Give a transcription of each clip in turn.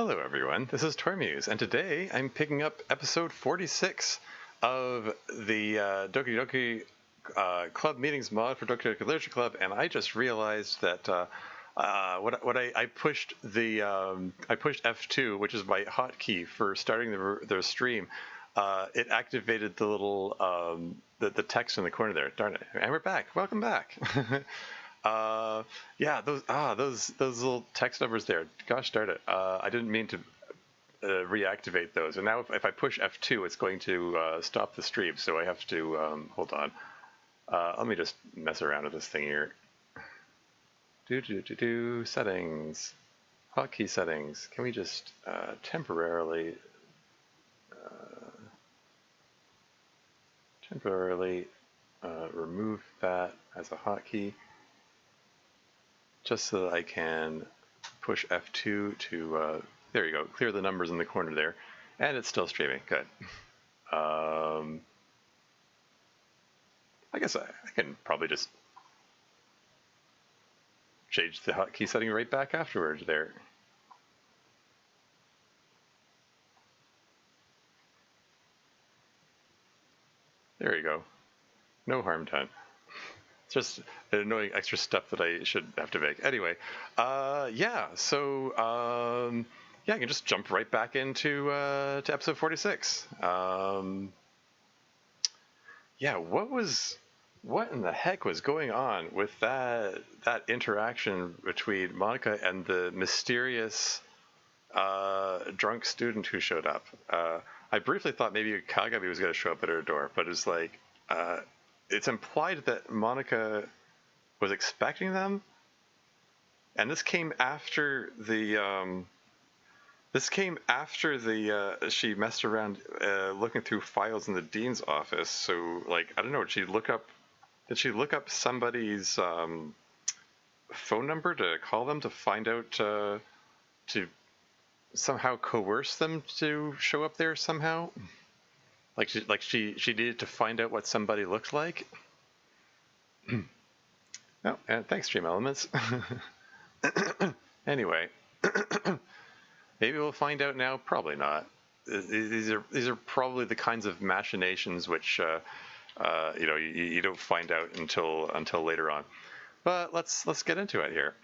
Hello everyone, this is Tormuse, and today I'm picking up episode 46 of the Doki Doki Club Meetings mod for Doki Doki Literature Club, and I just realized that I pushed F2, which is my hotkey for starting the stream. It activated the little the text in the corner there. Darn it! And we're back. Welcome back. Yeah, those little text numbers there. Gosh darn it! I didn't mean to reactivate those. And now if I push F2, it's going to stop the stream. So I have to hold on. Let me just mess around with this thing here. Settings, hotkey settings. Can we just temporarily remove that as a hotkey, just so that I can push F2 to, there you go, clear the numbers in the corner there, and it's still streaming. Good. I guess I can probably just change the hotkey setting right back afterwards there. There you go. No harm done. It's just an annoying extra step that I should have to make. Anyway, yeah, so, yeah, I can just jump right back into to episode 46. Yeah, what in the heck was going on with that interaction between Monica and the mysterious drunk student who showed up? I briefly thought maybe Kagami was going to show up at her door, but it's like, it's implied that Monica was expecting them, and this came after the she messed around looking through files in the dean's office. So, like, I don't know, did she look up somebody's phone number to call them to find out to somehow coerce them to show up there somehow? Like she needed to find out what somebody looked like. Oh, and thanks, Stream Elements. Anyway, maybe we'll find out now. Probably not. These are probably the kinds of machinations which you know, you don't find out until later on. But let's get into it here.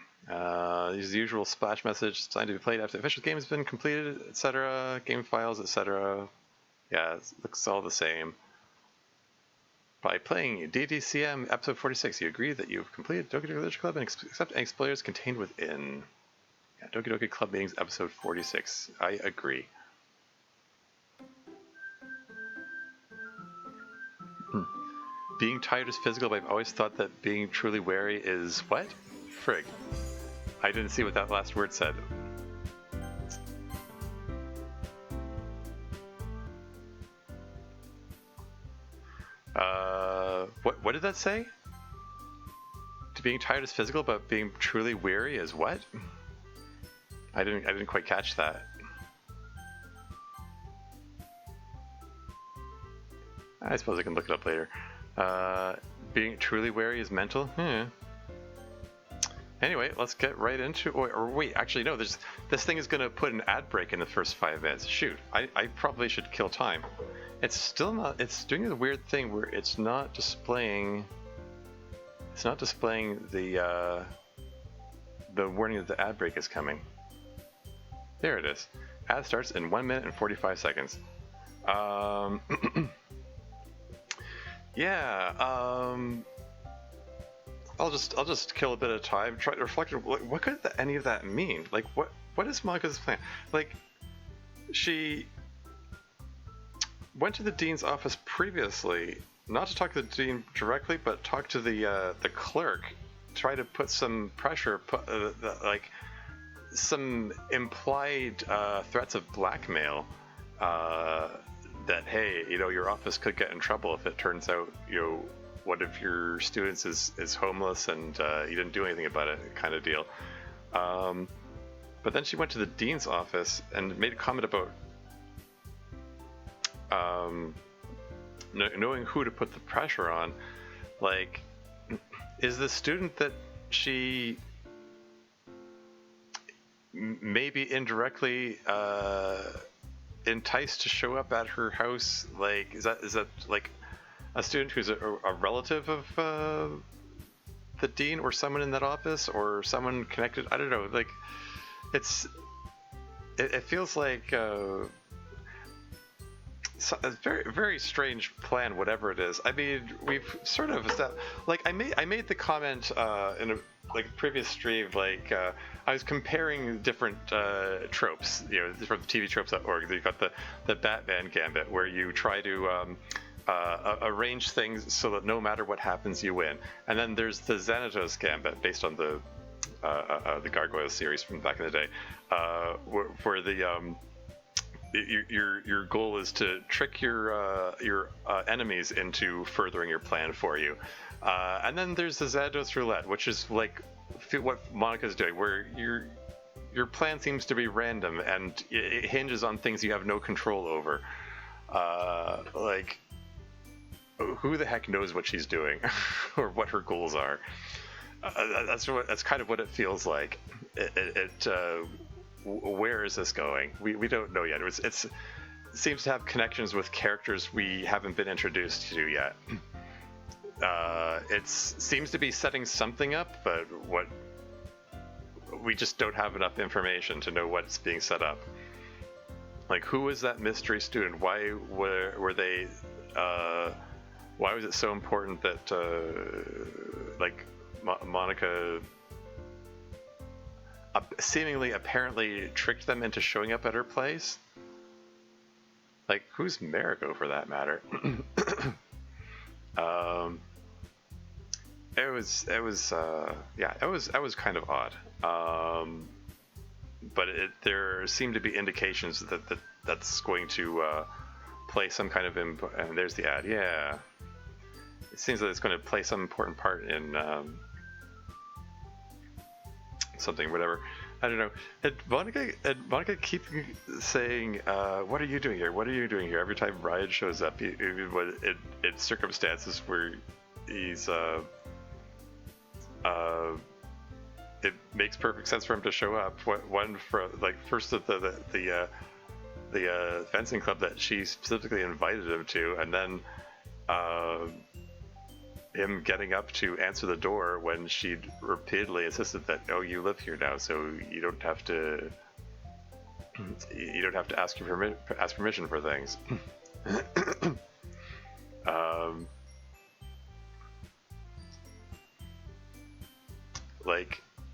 Use the usual splash message: signed to be played after the official game has been completed, etc. Game files, etc. Yeah, it looks all the same. By playing DDCM episode 46, you agree that you've completed Doki Doki Literature Club and accept any spoilers contained within. Yeah, Doki Doki Club Meetings episode 46. I agree. Being tired is physical, but I've always thought that being truly wary is what? Frig. I didn't see what that last word said. What did that say? To being tired is physical, but being truly weary is what? I didn't quite catch that. I suppose I can look it up later. Being truly wary is mental? Anyway, let's get right into, or wait, actually no, this thing is going to put an ad break in the first 5 minutes. Shoot, I probably should kill time. It's still not, it's doing the weird thing where it's not displaying the warning that the ad break is coming. There it is. Ad starts in 1 minute and 45 seconds. Yeah, I'll just kill a bit of time, try to reflect on what could any of that mean? Like, what is Monica's plan? Like, she went to the dean's office previously, not to talk to the dean directly, but talk to the clerk, try to put some pressure, like some implied threats of blackmail. That, hey, you know, your office could get in trouble if it turns out, you know, one of your students is homeless and you didn't do anything about it, kind of deal. But then she went to the dean's office and made a comment about knowing who to put the pressure on. Like, is the student that she maybe indirectly enticed to show up at her house. Like, is that like a student who's a relative of the dean or someone in that office or someone connected? I don't know. Like, it feels like a very very strange plan, whatever it is. I mean, we've sort of like I made the comment in a previous stream, like I was comparing different tropes, from TV tropes.org. You got the Batman gambit, where you try to arrange things so that no matter what happens, you win. And then there's the Xanatos gambit, based on the Gargoyle series from back in the day, where the your goal is to trick your enemies into furthering your plan for you. And then there's the Xanatos roulette, which is like what Monica's doing, where your plan seems to be random and it hinges on things you have no control over. Like, who the heck knows what she's doing or what her goals are? That's kind of what it feels like. Where is this going? We don't know yet. It seems to have connections with characters we haven't been introduced to yet. It seems to be setting something up, but what we just don't have enough information to know what's being set up. Like, who is that mystery student? Why were they? Why was it so important that Monica seemingly apparently tricked them into showing up at her place? Like, who's Mariko, for that matter? It was kind of odd. But there seem to be indications that's going to play some kind of and there's the ad. Yeah, it seems that it's going to play some important part in something, whatever. I don't know. And Monica keeps saying, "What are you doing here? What are you doing here?" Every time Ryan shows up, in circumstances where he's it makes perfect sense for him to show up. One for first at the fencing club that she specifically invited him to, and then him getting up to answer the door when she'd repeatedly insisted that, "Oh, you live here now, so you don't have to ask permission for things."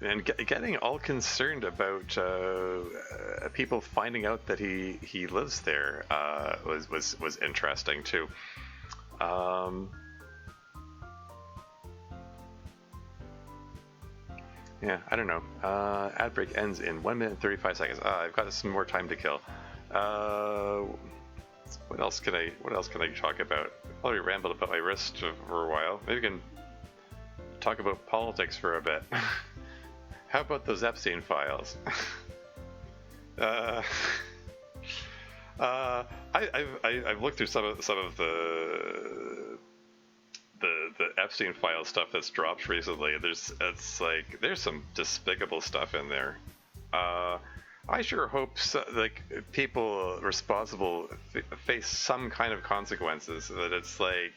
And getting all concerned about people finding out that he lives there was interesting too. Yeah, I don't know. Ad break ends in 1 minute and 35 seconds. I've got some more time to kill. What else can I talk about? I've probably rambled about my wrist for a while. Maybe we can talk about politics for a bit. How about those Epstein files? I've looked through some of the Epstein file stuff that's dropped recently. There's some despicable stuff in there. I sure hope people responsible face some kind of consequences. That it's the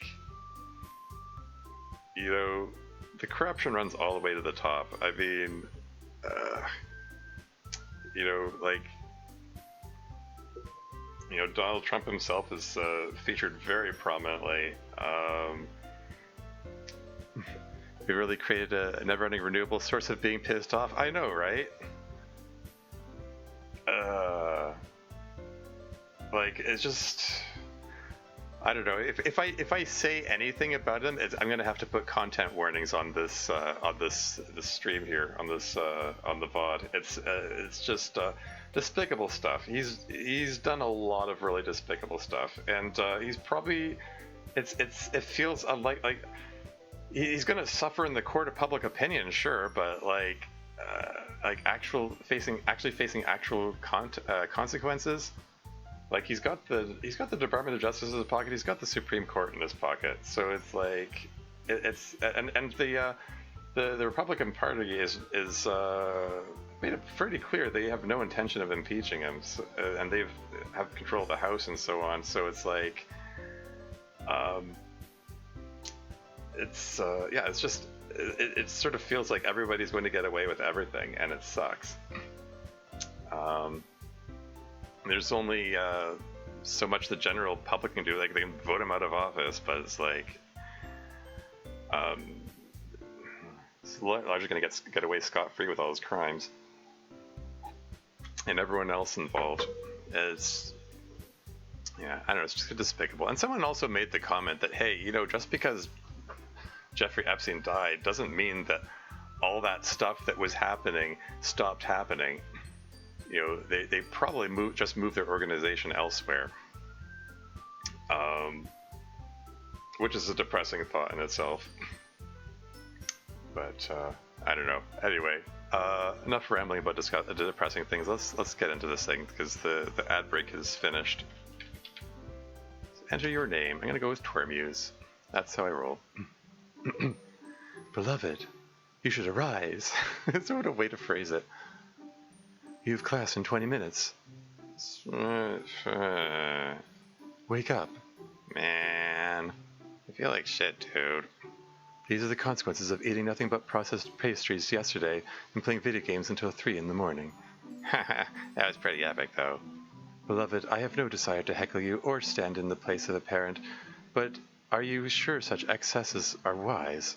corruption runs all the way to the top. I mean, Donald Trump himself is featured very prominently. We really created a never-ending renewable source of being pissed off. I know, right? It's just, I don't know. If I say anything about him, I'm gonna have to put content warnings on this stream here, on the VOD. It's just despicable stuff. He's done a lot of really despicable stuff, and he's probably it feels unlike he's gonna suffer in the court of public opinion, sure, but facing actual consequences. He's got the Department of Justice in his pocket. He's got the Supreme Court in his pocket. So it's the Republican Party is made it pretty clear they have no intention of impeaching him, and they have control of the House and so on. So it's like, it's just, it sort of feels like everybody's going to get away with everything, and it sucks. There's only so much the general public can do. Like, they can vote him out of office, but it's like, it's largely going to get away scot-free with all his crimes. And everyone else involved is, I don't know, it's just despicable. And someone also made the comment that, hey, just because Jeffrey Epstein died doesn't mean that all that stuff that was happening stopped happening. They probably just moved their organization elsewhere, which is a depressing thought in itself. But I don't know. Anyway, enough rambling about depressing things. Let's get into this thing, because the ad break is finished. Enter your name. I'm gonna go with Twermuse. That's how I roll. Beloved, you should arise. That's what a way to phrase it. You have class in 20 minutes. Wake up. Man, I feel like shit, dude. These are the consequences of eating nothing but processed pastries yesterday and playing video games until 3 in the morning. Haha, that was pretty epic, though. Beloved, I have no desire to heckle you or stand in the place of a parent, but are you sure such excesses are wise?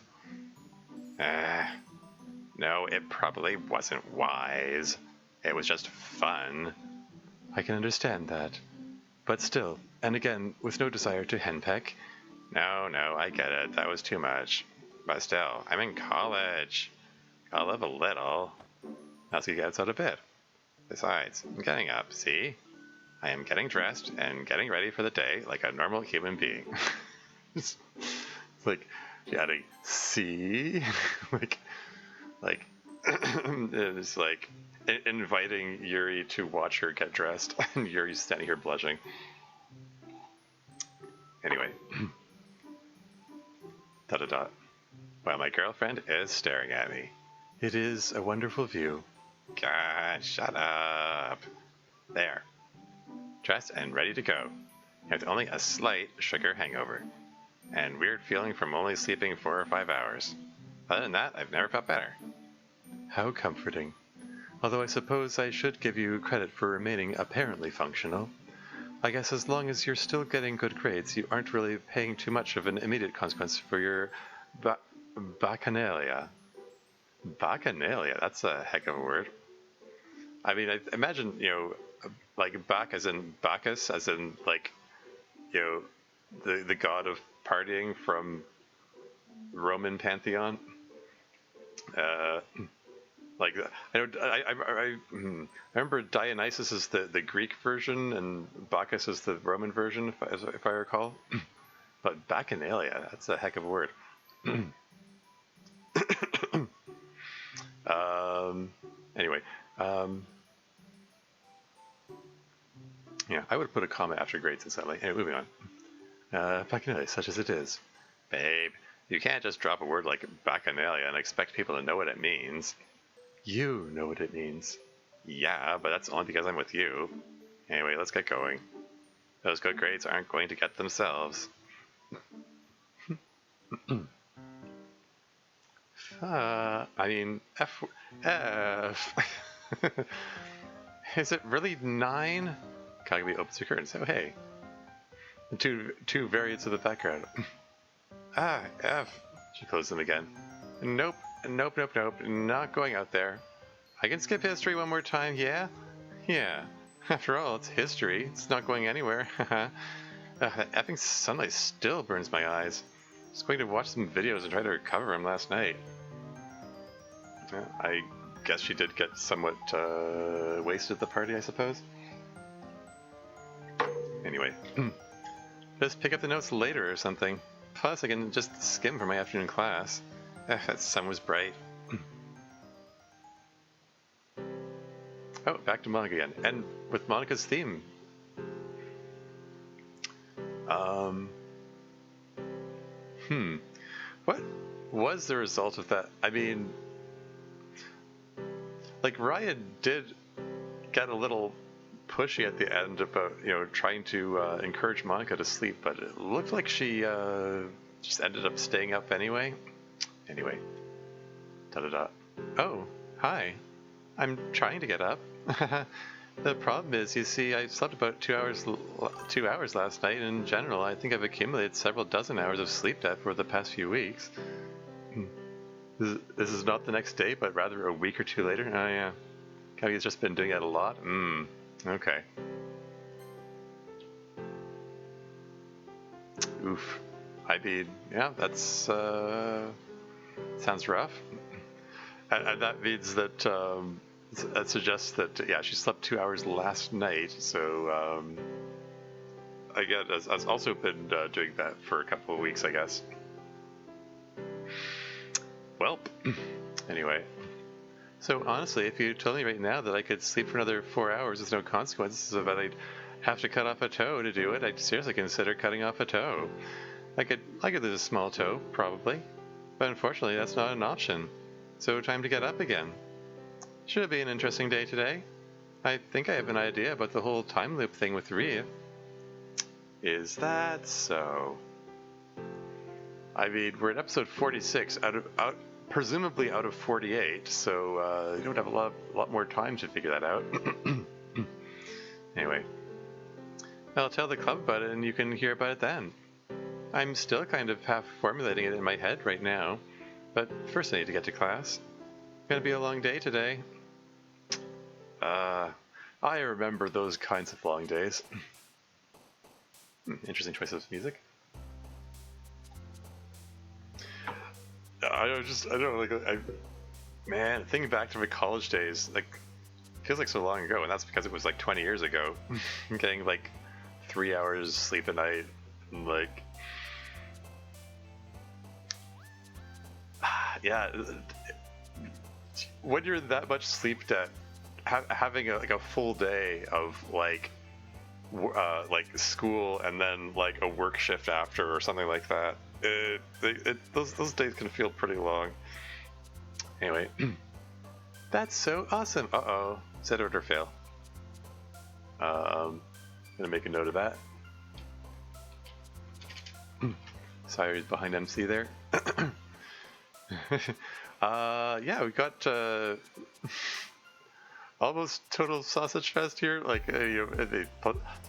No, it probably wasn't wise. It was just fun. I can understand that. But still, and again, with no desire to henpeck. No, I get it. That was too much. But still, I'm in college. Gotta live a little. Natsuki gets out of bed. Besides, I'm getting up, see? I am getting dressed and getting ready for the day like a normal human being. It's like, getting, see? like, it's like inviting Yuri to watch her get dressed, and Yuri's standing here blushing. Anyway. Da-da-da. Well, my girlfriend is staring at me. It is a wonderful view. God, shut up. There. Dressed and ready to go. With only a slight sugar hangover. And weird feeling from only sleeping 4 or 5 hours. Other than that, I've never felt better. How comforting. Although I suppose I should give you credit for remaining apparently functional. I guess as long as you're still getting good grades, you aren't really paying too much of an immediate consequence for your bacchanalia. Bacchanalia, that's a heck of a word. I mean, I imagine, like back as in Bacchus, as in like, the god of partying from Roman pantheon. Like, I remember Dionysus is the Greek version and Bacchus is the Roman version, if I recall. But Bacchanalia, that's a heck of a word. Anyway, yeah, I would have put a comma after grades incidentally. Anyway, moving on. Bacchanalia, such as it is. Babe, you can't just drop a word like Bacchanalia and expect people to know what it means. You know what it means. Yeah, but that's only because I'm with you. Anyway, let's get going. Those good grades aren't going to get themselves. I mean, F. Is it really 9? Kagami opens her curtains. Oh, hey. Two variants of the background. F. She closed them again. Nope. Not going out there. I can skip history one more time, yeah? Yeah. After all, it's history. It's not going anywhere. That effing sunlight still burns my eyes. I was going to watch some videos and try to recover them last night. I guess she did get somewhat wasted at the party, I suppose. Anyway. Just pick up the notes later or something. Plus, I can just skim for my afternoon class. That sun was bright. Oh, back to Monica again. And with Monica's theme. What was the result of that? I mean, like Ryan did get a little pushy at the end about trying to encourage Monica to sleep, but it looked like she just ended up staying up anyway. Anyway, da-da-da. Oh, hi. I'm trying to get up. The problem is, you see, I slept about 2 hours last night, and in general, I think I've accumulated several dozen hours of sleep debt for the past few weeks. This is not the next day, but rather a week or two later. Oh yeah. He's just been doing it a lot? Okay. Oof. I mean, yeah, that's, sounds rough. And that means that, that suggests that, yeah, she slept 2 hours last night, so, again, I've also been doing that for a couple of weeks, I guess. Well, anyway. So honestly, if you told me right now that I could sleep for another 4 hours with no consequences, but I'd have to cut off a toe to do it, I'd seriously consider cutting off a toe. I could lose a small toe, probably, but unfortunately that's not an option. So time to get up again. Should it be an interesting day today? I think I have an idea about the whole time loop thing with Rhea. Is that so? I mean, we're at episode 46 presumably out of 48, so you don't have a lot more time to figure that out. Anyway, I'll tell the club about it and you can hear about it then. I'm still kind of half formulating it in my head right now, but first I need to get to class. Gonna be a long day today. I remember those kinds of long days. Interesting choice of music. Man, thinking back to my college days, like, feels like so long ago, and that's because it was like 20 years ago. Getting like 3 hours sleep a night, and like, yeah, when you're that much sleep debt, having a full day of like school and then like a work shift after or something like that. Those days can feel pretty long. Anyway, that's so awesome. Uh-oh, set order fail. Gonna make a note of that. Sayori's behind MC there. Yeah, we got almost total sausage fest here. Like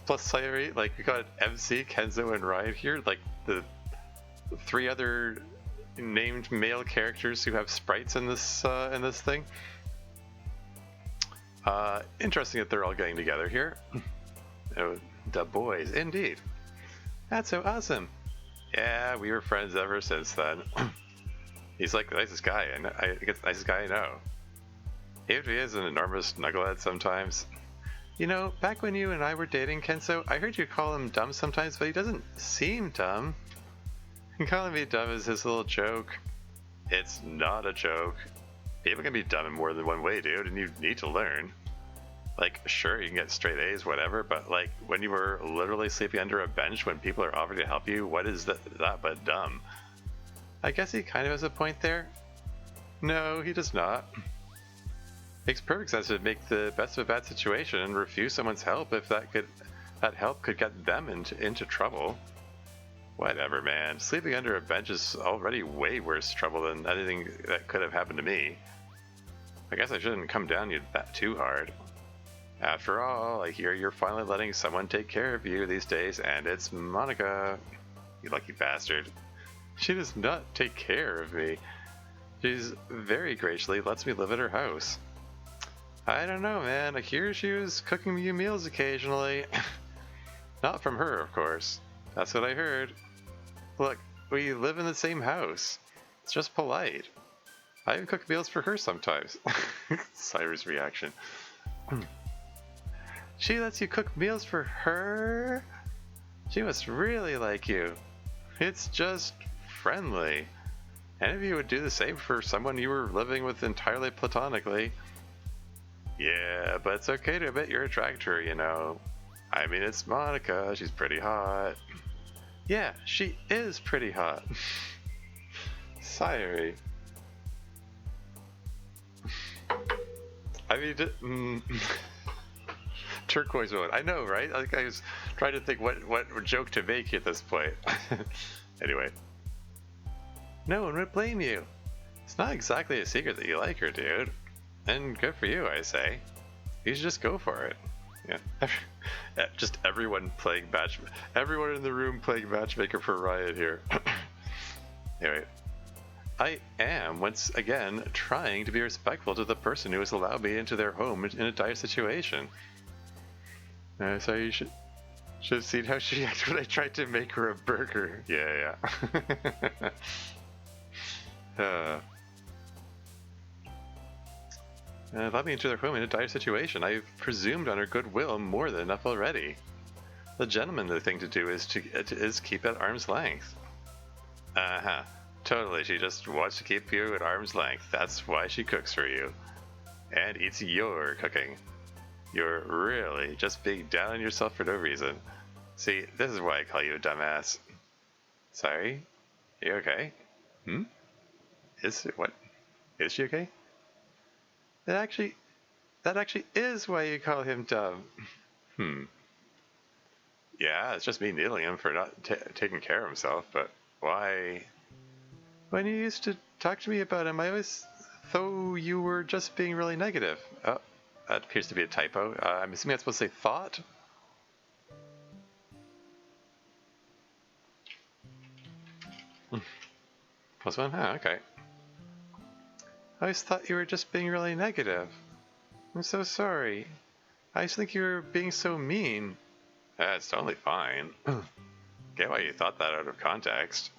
plus Sayori, like we got MC, Kenzo, and Ryan here. Like the 3 other named male characters who have sprites in this thing. Interesting that they're all getting together here. Oh, the boys, indeed. That's so awesome. Yeah, we were friends ever since then. He's like the nicest guy, and I guess the nicest guy I know. Even if he is an enormous knucklehead sometimes. You know, back when you and I were dating, Kenzo, I heard you call him dumb sometimes, but he doesn't seem dumb. Calling me dumb is his little joke. It's not a joke. People can be dumb in more than one way, dude, and you need to learn. Like, sure, you can get straight A's, whatever, but like, when you were literally sleeping under a bench when people are offering to help you, what is that but dumb? I guess he kind of has a point there. No, he does not. Makes perfect sense to make the best of a bad situation and refuse someone's help if that help could get them into trouble. Whatever, man. Sleeping under a bench is already way worse trouble than anything that could have happened to me. I guess I shouldn't come down you that too hard. After all, I hear you're finally letting someone take care of you these days, and it's Monica. You lucky bastard. She does not take care of me. She's very graciously lets me live at her house. I don't know, man. I hear she was cooking you meals occasionally. Not from her, of course. That's what I heard. Look, we live in the same house. It's just polite. I even cook meals for her sometimes. Cyrus' reaction. She lets you cook meals for her? She must really like you. It's just friendly. Any of you would do the same for someone you were living with entirely platonically. Yeah, but it's okay to admit you're attracted to her, you know. I mean, it's Monica. She's pretty hot. Yeah, she is pretty hot. Sayori. I mean, turquoise mode. I know, right? Like I was trying to think what joke to make at this point. Anyway, no one would blame you. It's not exactly a secret that you like her, dude. And good for you, I say. You should just go for it. Yeah. Just everyone in the room playing matchmaker for Riot here. Anyway, I am once again trying to be respectful to the person who has allowed me into their home in a dire situation. So you should have seen how she acted when I tried to make her a burger. Yeah. Allowed me into their home in a dire situation. I've presumed on her goodwill more than enough already. The gentlemanly thing to do is keep at arm's length. Uh-huh. Totally, she just wants to keep you at arm's length. That's why she cooks for you. And eats your cooking. You're really just being down on yourself for no reason. See, this is why I call you a dumbass. Sorry? You okay? What? Is she okay? That actually is why you call him dumb. Yeah, it's just me needling him for not taking care of himself, but why? When you used to talk to me about him, I always thought you were just being really negative. Oh, that appears to be a typo. I'm assuming I'm supposed to say thought? Plus one? Huh, okay. I always thought you were just being really negative. I'm so sorry. I just think you were being so mean. It's totally fine. Get why you thought that out of context.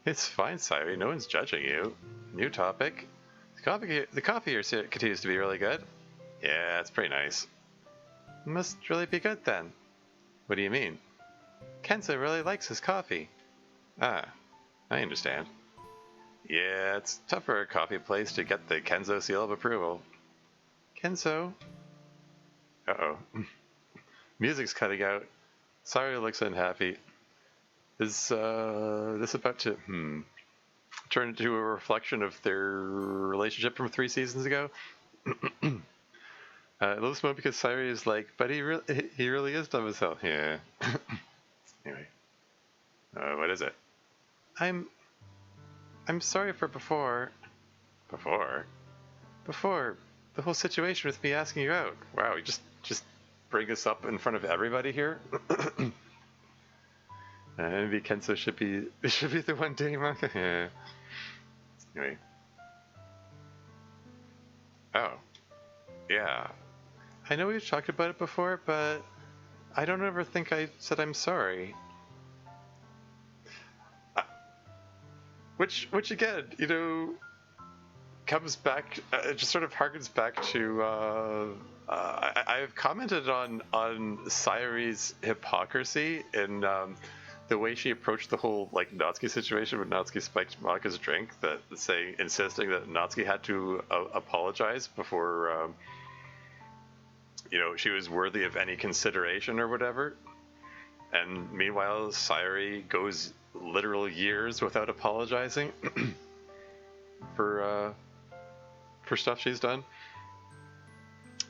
It's fine, Sayori. No one's judging you. New topic. The coffee here continues to be really good. Yeah, it's pretty nice. It must really be good then. What do you mean? Kenzo really likes his coffee. Ah, I understand. Yeah, it's tough for a coffee place to get the Kenzo seal of approval. Kenzo? Uh-oh. Music's cutting out. Sayori looks unhappy. Is this about to turn into a reflection of their relationship from 3 seasons ago? I love this moment because Sayori is like, but he really is dumb as hell. Yeah. Anyway, what is it? I'm sorry for before. Before the whole situation with me asking you out. Wow, you just bring this up in front of everybody here. Maybe Kenzo should be the one dating manga. Yeah. Anyway. Oh. Yeah. I know we've talked about it before, but I don't ever think I said I'm sorry. Which again, comes back. It just sort of harkens back to. I've commented on Sayori's hypocrisy in the way she approached the whole Natsuki situation when Natsuki spiked Monika's drink. Insisting that Natsuki had to apologize before she was worthy of any consideration or whatever. And meanwhile, Sayori goes literal years without apologizing for stuff she's done.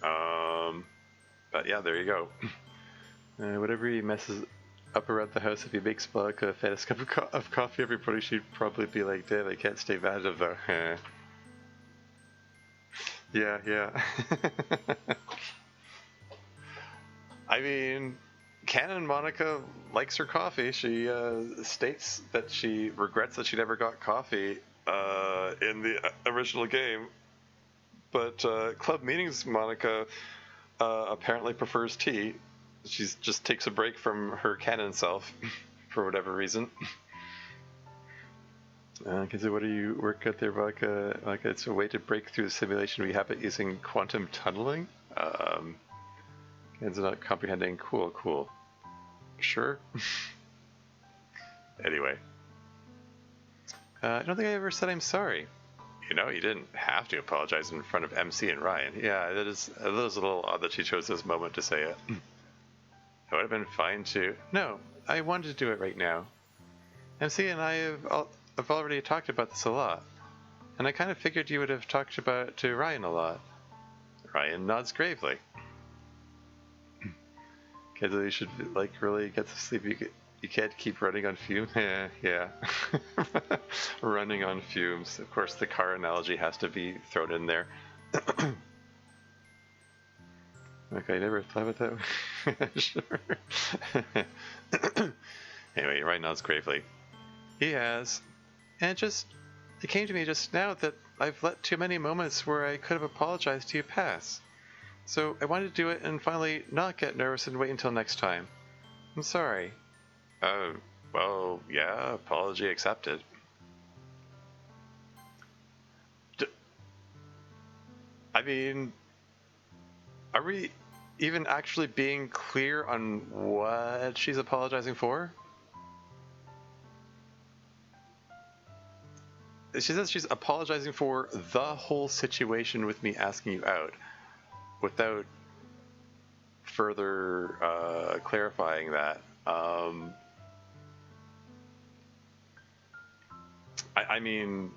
But yeah, there you go. Whatever he messes up around the house, if he makes Monika a fantasy cup of coffee, everybody should probably be like, damn, I can't stay mad at him though. Yeah. I mean, Canon Monika likes her coffee. She states that she regrets that she never got coffee in the original game. But Club Meetings Monika apparently prefers tea. She just takes a break from her canon self for whatever reason. So what do you work out there, Monika? Like it's a way to break through the simulation we have it using quantum tunneling. Ken's not comprehending. Cool. Sure. Anyway. I don't think I ever said I'm sorry. You didn't have to apologize in front of MC and Ryan. Yeah, it is a little odd that she chose this moment to say it. It would have been fine to... No, I wanted to do it right now. MC and I have already talked about this a lot. and I kind of figured you would have talked about it to Ryan a lot. Ryan nods gravely. Kids, you should really get some sleep. You can't keep running on fumes. Yeah. Running on fumes. Of course, the car analogy has to be thrown in there. Okay, I never thought about that. Sure. Anyway, Ryan nods gravely. He has. And it came to me just now that I've let too many moments where I could have apologized to you pass. So I wanted to do it and finally not get nervous and wait until next time. I'm sorry. Well, yeah, apology accepted. I mean, are we even actually being clear on what she's apologizing for? She says she's apologizing for the whole situation with me asking you out, without further clarifying that. I mean,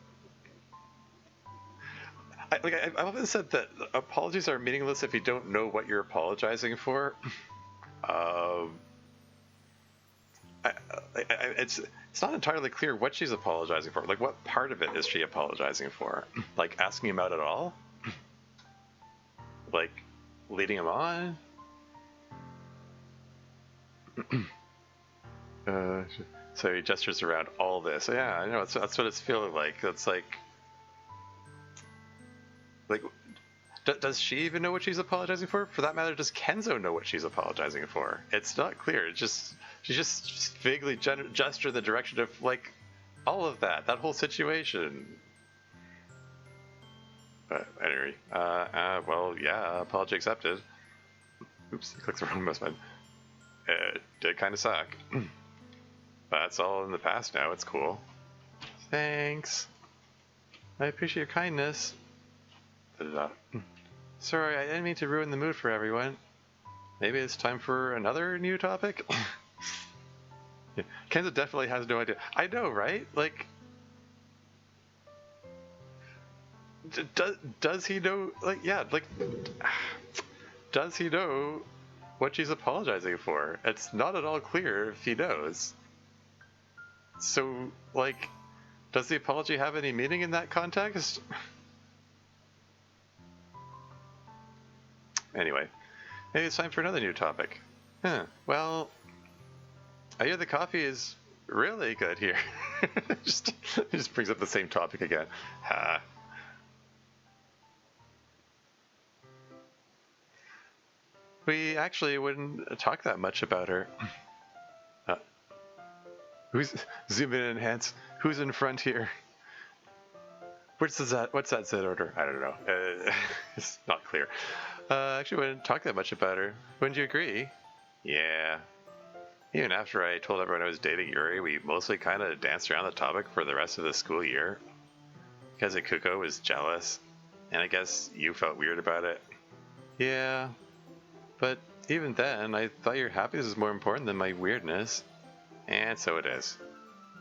I've often said that apologies are meaningless if you don't know what you're apologizing for. It's not entirely clear what she's apologizing for. Like, what part of it is she apologizing for? Like, asking him out at all? Like, leading him on? So he gestures around all this. Yeah, I know. That's what it's feeling like. That's like, does she even know what she's apologizing for? For that matter, does Kenzo know what she's apologizing for? It's not clear. She just vaguely gesture in the direction of like all of that whole situation. But anyway, well, yeah, apology accepted. Oops, he clicks the wrong mouse button. It did kind of suck. That's all in the past now. It's cool. Thanks. I appreciate your kindness. Sorry, I didn't mean to ruin the mood for everyone. Maybe it's time for another new topic? Yeah. Kenzo definitely has no idea. I know, right? Like, does he know? Like, yeah, like, does he know what she's apologizing for? It's not at all clear if he knows. So, like, does the apology have any meaning in that context? Anyway, maybe it's time for another new topic. Well, I hear the coffee is really good here. just brings up the same topic again. We actually wouldn't talk that much about her. Who's zoom in and enhance? Who's in front here? What's that Z order? I don't know. It's not clear. Actually, wouldn't talk that much about her. Wouldn't you agree? Yeah. Even after I told everyone I was dating Yuri, we mostly kind of danced around the topic for the rest of the school year. Because Ikuko was jealous, and I guess you felt weird about it. Yeah. But even then, I thought your happiness was more important than my weirdness. And so it is.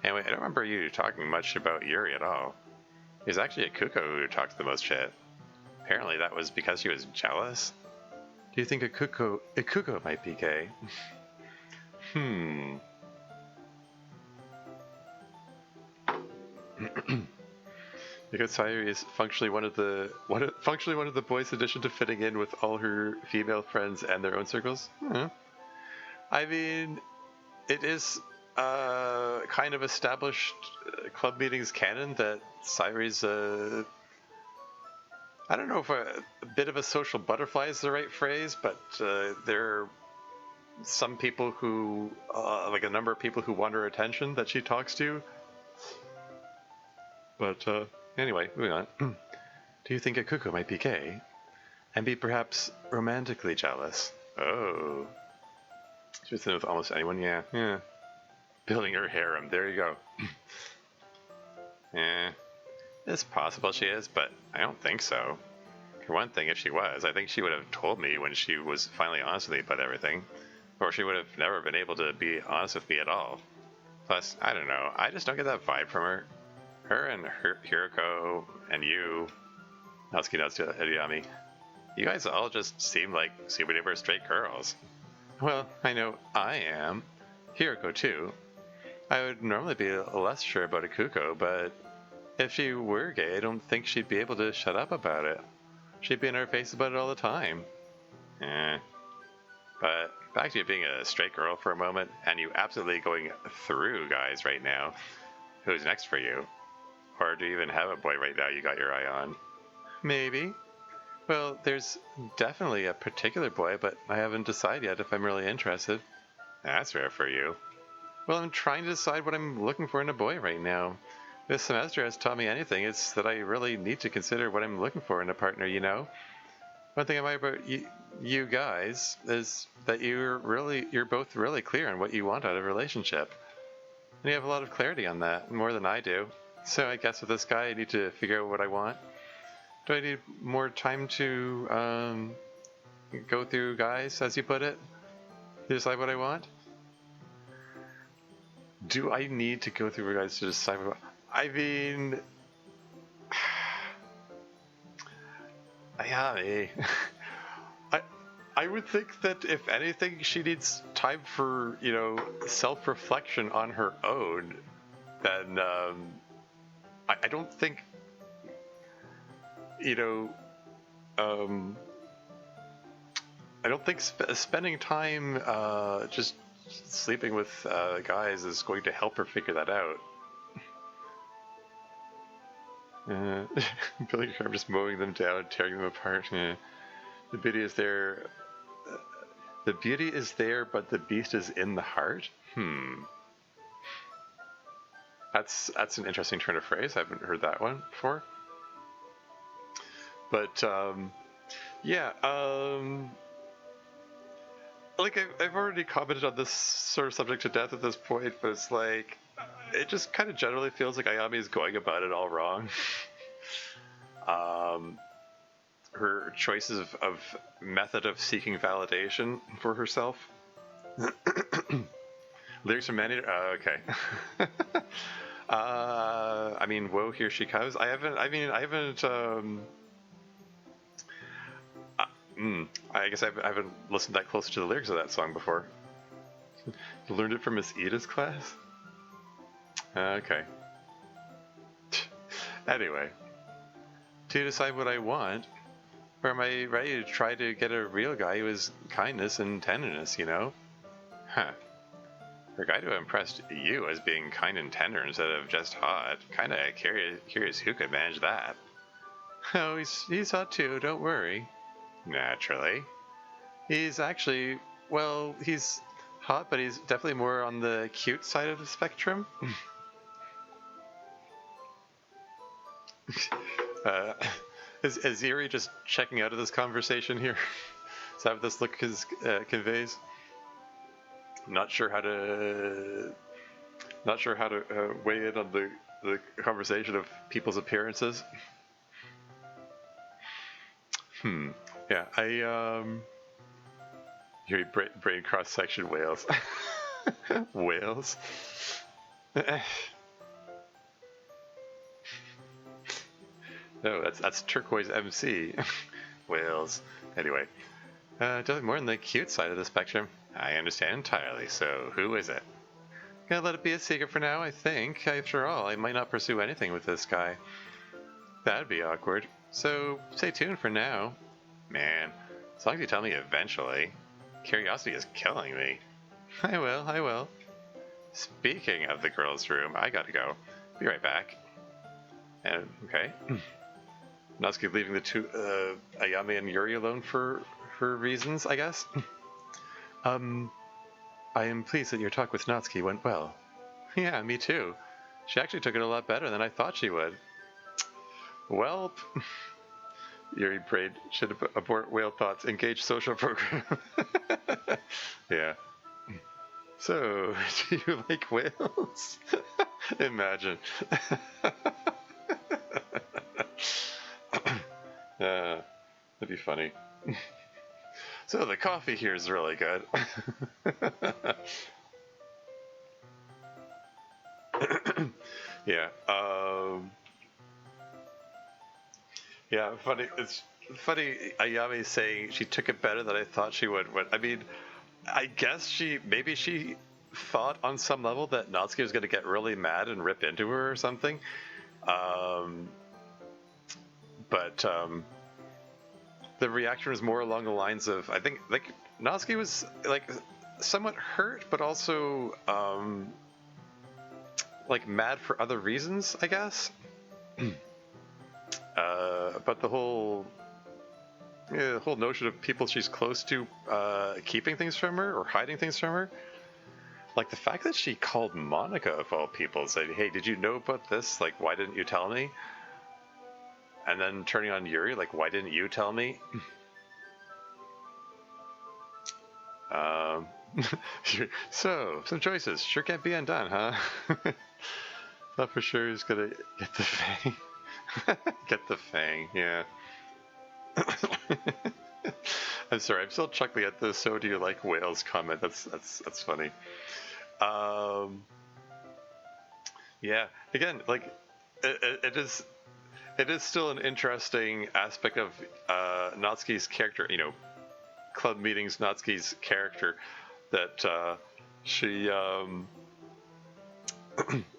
Anyway, I don't remember you talking much about Yuri at all. It was actually Ikuko who talked the most shit. Apparently that was because she was jealous. Do you think Ikuko might be gay? Because Sayori is functionally one of the boys' addition to fitting in with all her female friends and their own circles. I mean, it is kind of established club meetings canon that Sayori's I don't know if a bit of a social butterfly is the right phrase, but there are some people who, like a number of people who want her attention that she talks to. But anyway, moving on. Do you think Ikuko might be gay? And be perhaps romantically jealous? Oh. She's in with almost anyone, yeah. Building her harem, there you go. It's possible she is, but I don't think so. For one thing, if she was, I think she would have told me when she was finally honest with me about everything. Or she would have never been able to be honest with me at all. Plus, I don't know, I just don't get that vibe from her. her and Hiroko and you, Natsuki Natsuki Hideyami, you guys all just seem like super duper straight girls. Well, I know I am. Hiroko too. I would normally be less sure about Ikuko, but if she were gay, I don't think she'd be able to shut up about it. She'd be in our face about it all the time. But back to you being a straight girl for a moment, and you absolutely going through guys right now. Who's next for you? Or do you even have a boy right now you got your eye on? Maybe. Well, there's definitely a particular boy, but I haven't decided yet if I'm really interested. That's rare for you. Well, I'm trying to decide what I'm looking for in a boy right now. This semester has taught me anything, it's that I really need to consider what I'm looking for in a partner, you know? One thing I admire about you guys is that you're both really clear on what you want out of a relationship. And you have a lot of clarity on that, more than I do. So I guess with this guy, I need to figure out what I want. Do I need more time to go through guys, as you put it, to decide what I want? Do I need to go through guys to decide what I mean? Yeah, I would think that if anything, she needs time for, self-reflection on her own. Then I don't think, I don't think spending time just sleeping with guys is going to help her figure that out. Feeling like I'm just mowing them down, tearing them apart. The beauty is there. The beauty is there, but the beast is in the heart. That's an interesting turn of phrase. I haven't heard that one before. But yeah. Like I've already commented on this sort of subject to death at this point, but it's like it just kind of generally feels like Ayami is going about it all wrong. Her choices of method of seeking validation for herself. Lyrics from Manny. Okay. I mean, whoa, here she comes. I haven't. I guess I haven't listened that close to the lyrics of that song before. You learned it from Miss Ida's class? Okay. Anyway, to decide what I want, or am I ready to try to get a real guy who has kindness and tenderness, you know? Huh. For a guy to impress you as being kind and tender instead of just hot, kinda curious who could manage that. Oh, he's hot too, don't worry. Naturally. He's actually, well, he's hot, but he's definitely more on the cute side of the spectrum. Is Sayori just checking out of this conversation here? Is that what this look conveys? Not sure how to weigh in on the conversation of people's appearances. Yeah, your brain cross section whales. Whales. No, that's turquoise MC. Whales. Anyway, definitely more on the cute side of the spectrum. I understand entirely. So who is it? Gonna let it be a secret for now, I think. After all, I might not pursue anything with this guy. That'd be awkward. So stay tuned for now. Man, as long as you tell me eventually. Curiosity is killing me. I will. Speaking of the girls' room, I gotta go. Be right back. And, okay. Natsuki leaving the two, Ayami and Yuri alone for reasons, I guess. I am pleased that your talk with Natsuki went well. Yeah, me too. She actually took it a lot better than I thought she would. Well, Yuri prayed, should abort whale thoughts, engage social program. Yeah. So, do you like whales? Imagine. That'd be funny. So the coffee here is really good. Yeah. Yeah, funny. It's funny. Ayame saying she took it better than I thought she would. But I mean, I guess maybe she thought on some level that Natsuki was going to get really mad and rip into her or something. Um, but the reaction was more along the lines of, I think, like, Natsuki was like somewhat hurt, but also like mad for other reasons, I guess. But the whole notion of people she's close to keeping things from her or hiding things from her, like the fact that she called Monica of all people and said, "Hey, did you know about this? Like, why didn't you tell me?" And then turning on Yuri, like, "Why didn't you tell me?" Um, so some choices sure can't be undone, huh? Thought for sure he's gonna get the fang. Get the fang, yeah. I'm sorry, I'm still chuckling at the "so do you like whales" comment. That's funny. Yeah, again, like it is still an interesting aspect of Natsuki's character. You know, club meetings Natsuki's character, that she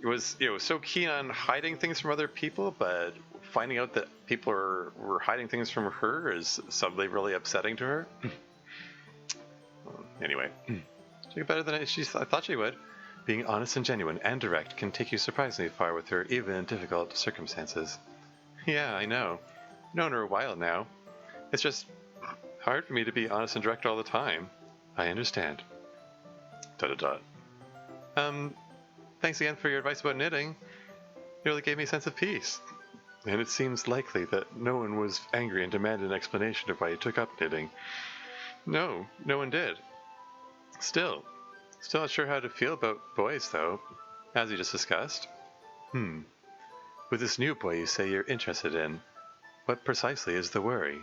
was, you know, so keen on hiding things from other people, but finding out that people were hiding things from her is suddenly really upsetting to her. Anyway, she did better than I thought she would. Being honest and genuine and direct can take you surprisingly far with her, even in difficult circumstances. Yeah, I know. I've known her a while now. It's just hard for me to be honest and direct all the time. I understand. ... Thanks again for your advice about knitting. It really gave me a sense of peace. And it seems likely that no one was angry and demanded an explanation of why you took up knitting. No, no one did. Still not sure how to feel about boys, though, as you just discussed. With this new boy you say you're interested in, what precisely is the worry?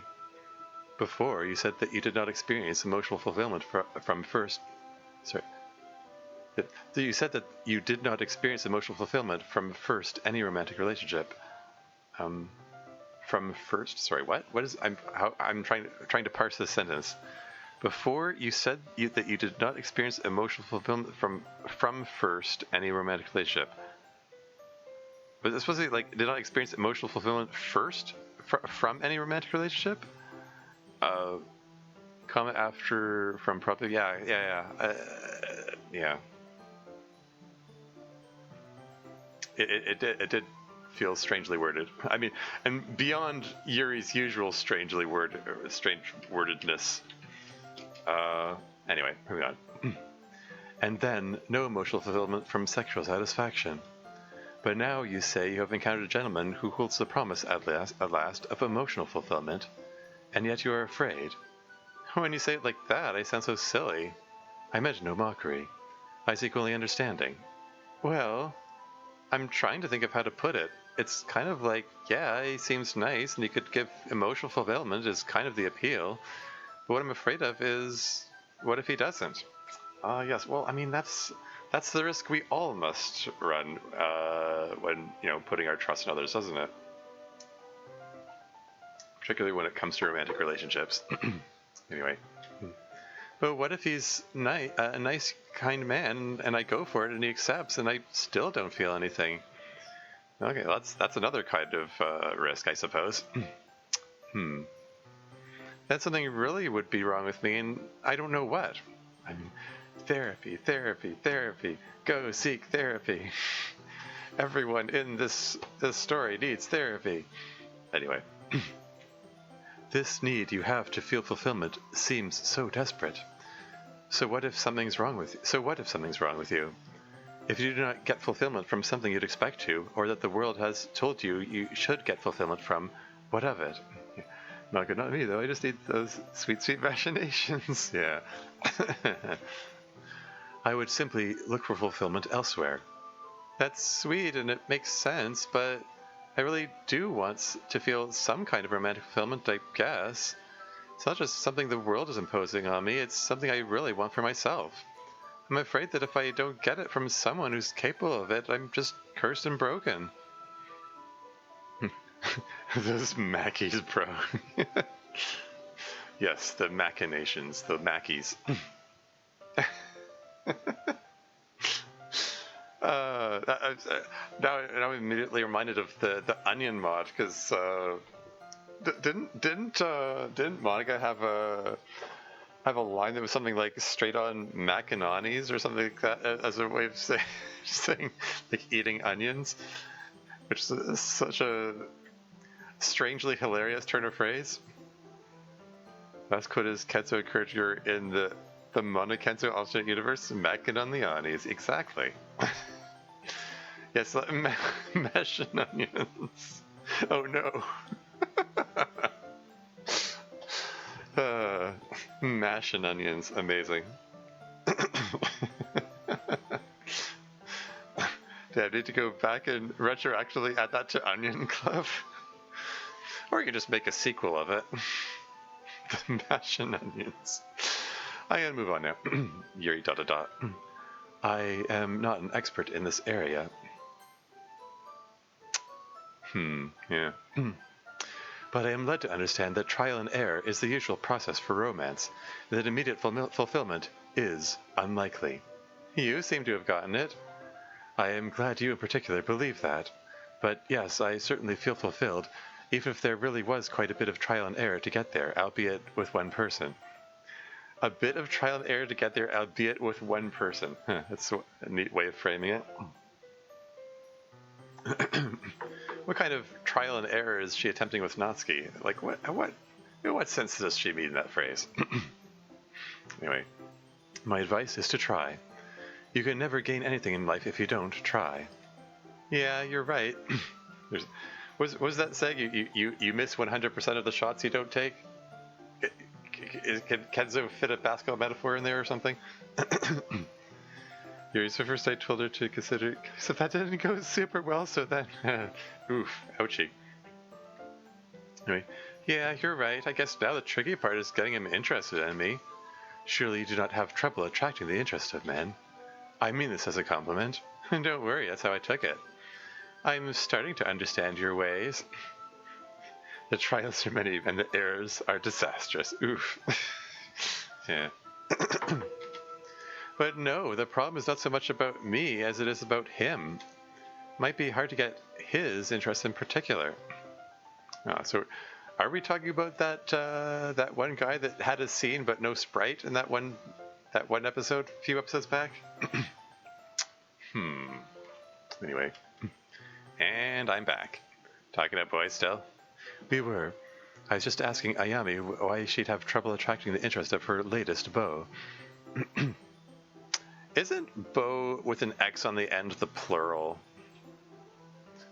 Before, you said that you did not experience emotional fulfillment from first... Sorry. You said that you did not experience emotional fulfillment from first any romantic relationship. From first... Sorry, what? What is... I'm trying to parse this sentence. Before, you said that you did not experience emotional fulfillment from first any romantic relationship. But it's supposed to be like, did not experience emotional fulfillment first from any romantic relationship? Comment after from probably... Yeah. It did feel strangely worded. I mean, and beyond Yuri's usual strange wordedness. Anyway, moving on. And then, no emotional fulfillment from sexual satisfaction. But now you say you have encountered a gentleman who holds the promise at last of emotional fulfillment, and yet you are afraid. When you say it like that, I sound so silly. I meant no mockery. I seek only understanding. Well, I'm trying to think of how to put it. It's kind of like, yeah, he seems nice, and you could give emotional fulfillment is kind of the appeal. But what I'm afraid of is, what if he doesn't? Yes, well, I mean, that's the risk we all must run when, you know, putting our trust in others, doesn't it? Particularly when it comes to romantic relationships. Anyway. But what if he's a nice, kind man, and I go for it, and he accepts, and I still don't feel anything? Okay, that's another kind of risk, I suppose. That something really would be wrong with me, and I don't know what. I mean, therapy. Go seek therapy. Everyone in this story needs therapy. Anyway. This need you have to feel fulfillment seems so desperate. So what if something's wrong with you? If you do not get fulfillment from something you'd expect to, or that the world has told you you should get fulfillment from, what of it? Not good, not me though. I just need those sweet, sweet machinations. Yeah. I would simply look for fulfillment elsewhere. That's sweet and it makes sense, but I really do want to feel some kind of romantic fulfillment, I guess. It's not just something the world is imposing on me, it's something I really want for myself. I'm afraid that if I don't get it from someone who's capable of it, I'm just cursed and broken. Those Mackies, bro. Yes, the machinations, the Mackies. Now I'm immediately reminded of the Onion mod, because didn't Monica have a line that was something like straight on macanonis or something like that, as a way of saying like eating onions, which is such a strangely hilarious turn of phrase. Last quote is Kenzo Kurger in the Monokenzo alternate universe, macanonis. Exactly. Yes, mash and onions. Oh no. Mash and onions, amazing. Do I need to go back and retroactively add that to Onion Club? Or you can just make a sequel of it. The Mash and Onions. I gotta move on now. Yuri ... I am not an expert in this area. Yeah. But I am led to understand that trial and error is the usual process for romance, and that immediate fulfillment is unlikely. You seem to have gotten it. I am glad you in particular believe that. But yes, I certainly feel fulfilled, even if there really was quite a bit of trial and error to get there, albeit with one person. A bit of trial and error to get there, albeit with one person. That's a neat way of framing it. What kind of trial and error is she attempting with Natsuki? Like, in what sense does she mean that phrase? Anyway, my advice is to try. You can never gain anything in life if you don't try. Yeah, you're right. Was that saying you miss 100% of the shots you don't take? Can Kenzo fit a basketball metaphor in there or something? Yuri's first I told her to consider, so that didn't go super well, so then, oof, ouchie. Anyway, yeah, you're right. I guess now the tricky part is getting him interested in me. Surely you do not have trouble attracting the interest of men. I mean this as a compliment. Don't worry, that's how I took it. I'm starting to understand your ways. The trials are many and the errors are disastrous. Oof. Yeah. But no, the problem is not so much about me as it is about him. Might be hard to get his interest in particular. So, are we talking about that one guy that had a scene but no sprite in that one episode, a few episodes back? Anyway, and I'm back. Talking to boys still. We were. I was just asking Ayami why she'd have trouble attracting the interest of her latest beau. Isn't beau with an X on the end the plural?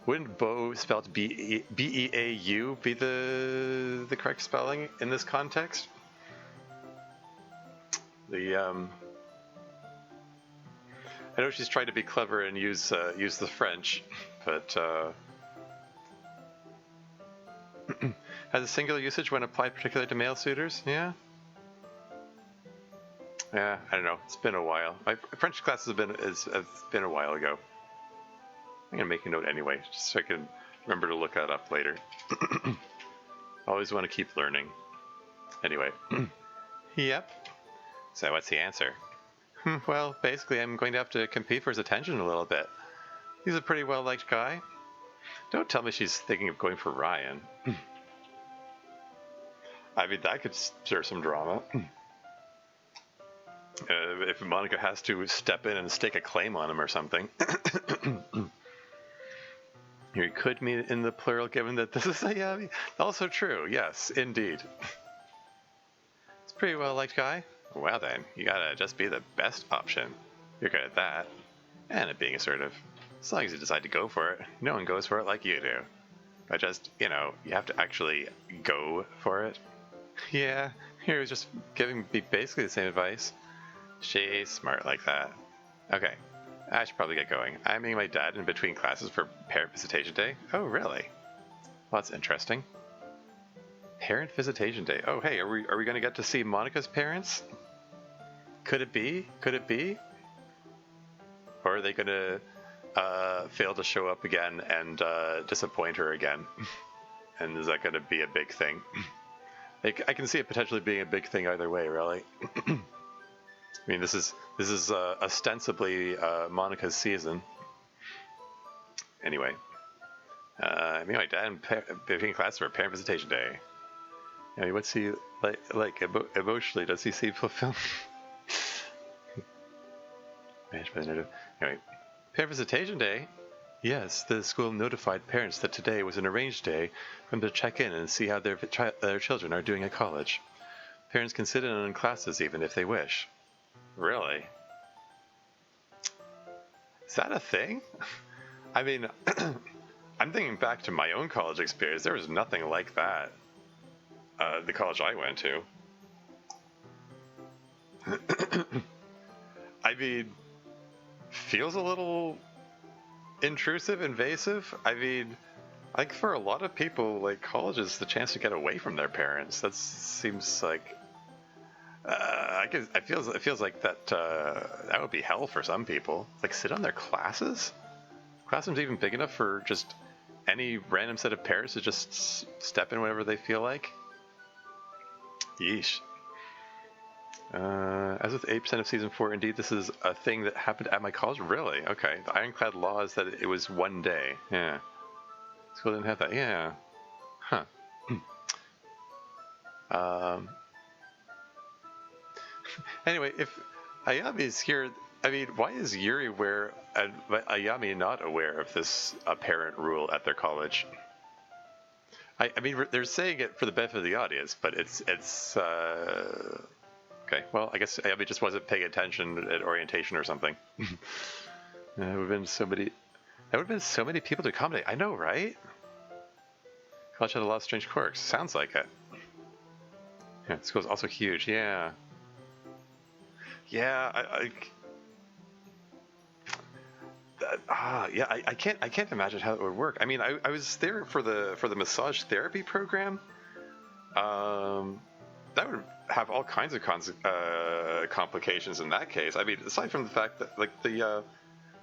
Wouldn't beau spelled B-E-A-U be the correct spelling in this context? I know she's trying to be clever and use the French, but has a singular usage when applied particularly to male suitors? Yeah, I don't know. It's been a while. My French class has been a while ago. I'm gonna make a note anyway, just so I can remember to look that up later. Always want to keep learning. Anyway. Yep. So what's the answer? Well, basically I'm going to have to compete for his attention a little bit. He's a pretty well-liked guy. Don't tell me she's thinking of going for Ryan. I mean, that could stir some drama. If Monica has to step in and stake a claim on him or something. You could mean in the plural, given that this is Ayami. Also true, yes, indeed. It's a pretty well-liked guy. Well then, you gotta just be the best option. You're good at that. And at being assertive. As long as you decide to go for it, no one goes for it like you do. But just, you have to actually go for it. Yeah, he was just giving me basically the same advice. She's smart like that. Okay, I should probably get going. I'm meeting my dad in between classes for parent visitation day. Oh, really? Well, that's interesting. Parent visitation day. Oh, hey, are we going to get to see Monica's parents? Could it be? Could it be? Or are they going to fail to show up again and disappoint her again? And is that going to be a big thing? Like, I can see it potentially being a big thing either way, really. I mean, this is ostensibly Monica's season. Anyway, me and my dad in class for parent visitation day. I mean, what's he like emotionally? Does he seem fulfilled? Anyway, parent visitation day. Yes, the school notified parents that today was an arranged day for them to check in and see how their children are doing at college. Parents can sit in on classes even if they wish. Really? Is that a thing? I mean, I'm thinking back to my own college experience. There was nothing like that. The college I went to. I mean, feels a little intrusive, invasive. I mean, like for a lot of people, like college is the chance to get away from their parents. That seems like it feels like that would be hell for some people. Like sit on their classes. Classrooms even big enough for just any random set of parents to just step in whenever they feel like. Yeesh. As with 8% of season 4, indeed, this is a thing that happened at my college. Really? Okay. The ironclad law is that it was one day. Yeah. School didn't have that. Yeah. Huh. Anyway, if Ayami's here, I mean, why is Yuri aware and Ayami not aware of this apparent rule at their college? I mean, they're saying it for the benefit of the audience, but it's okay. Well, I guess Ayami just wasn't paying attention at orientation or something. There would have been so many. There would have been so many people to accommodate. I know, right? College had a lot of strange quirks. Sounds like it. Yeah, school's also huge. Yeah. Yeah, I can't imagine how it would work. I mean, I was there for the massage therapy program. That would have all kinds of complications in that case. I mean, aside from the fact that like the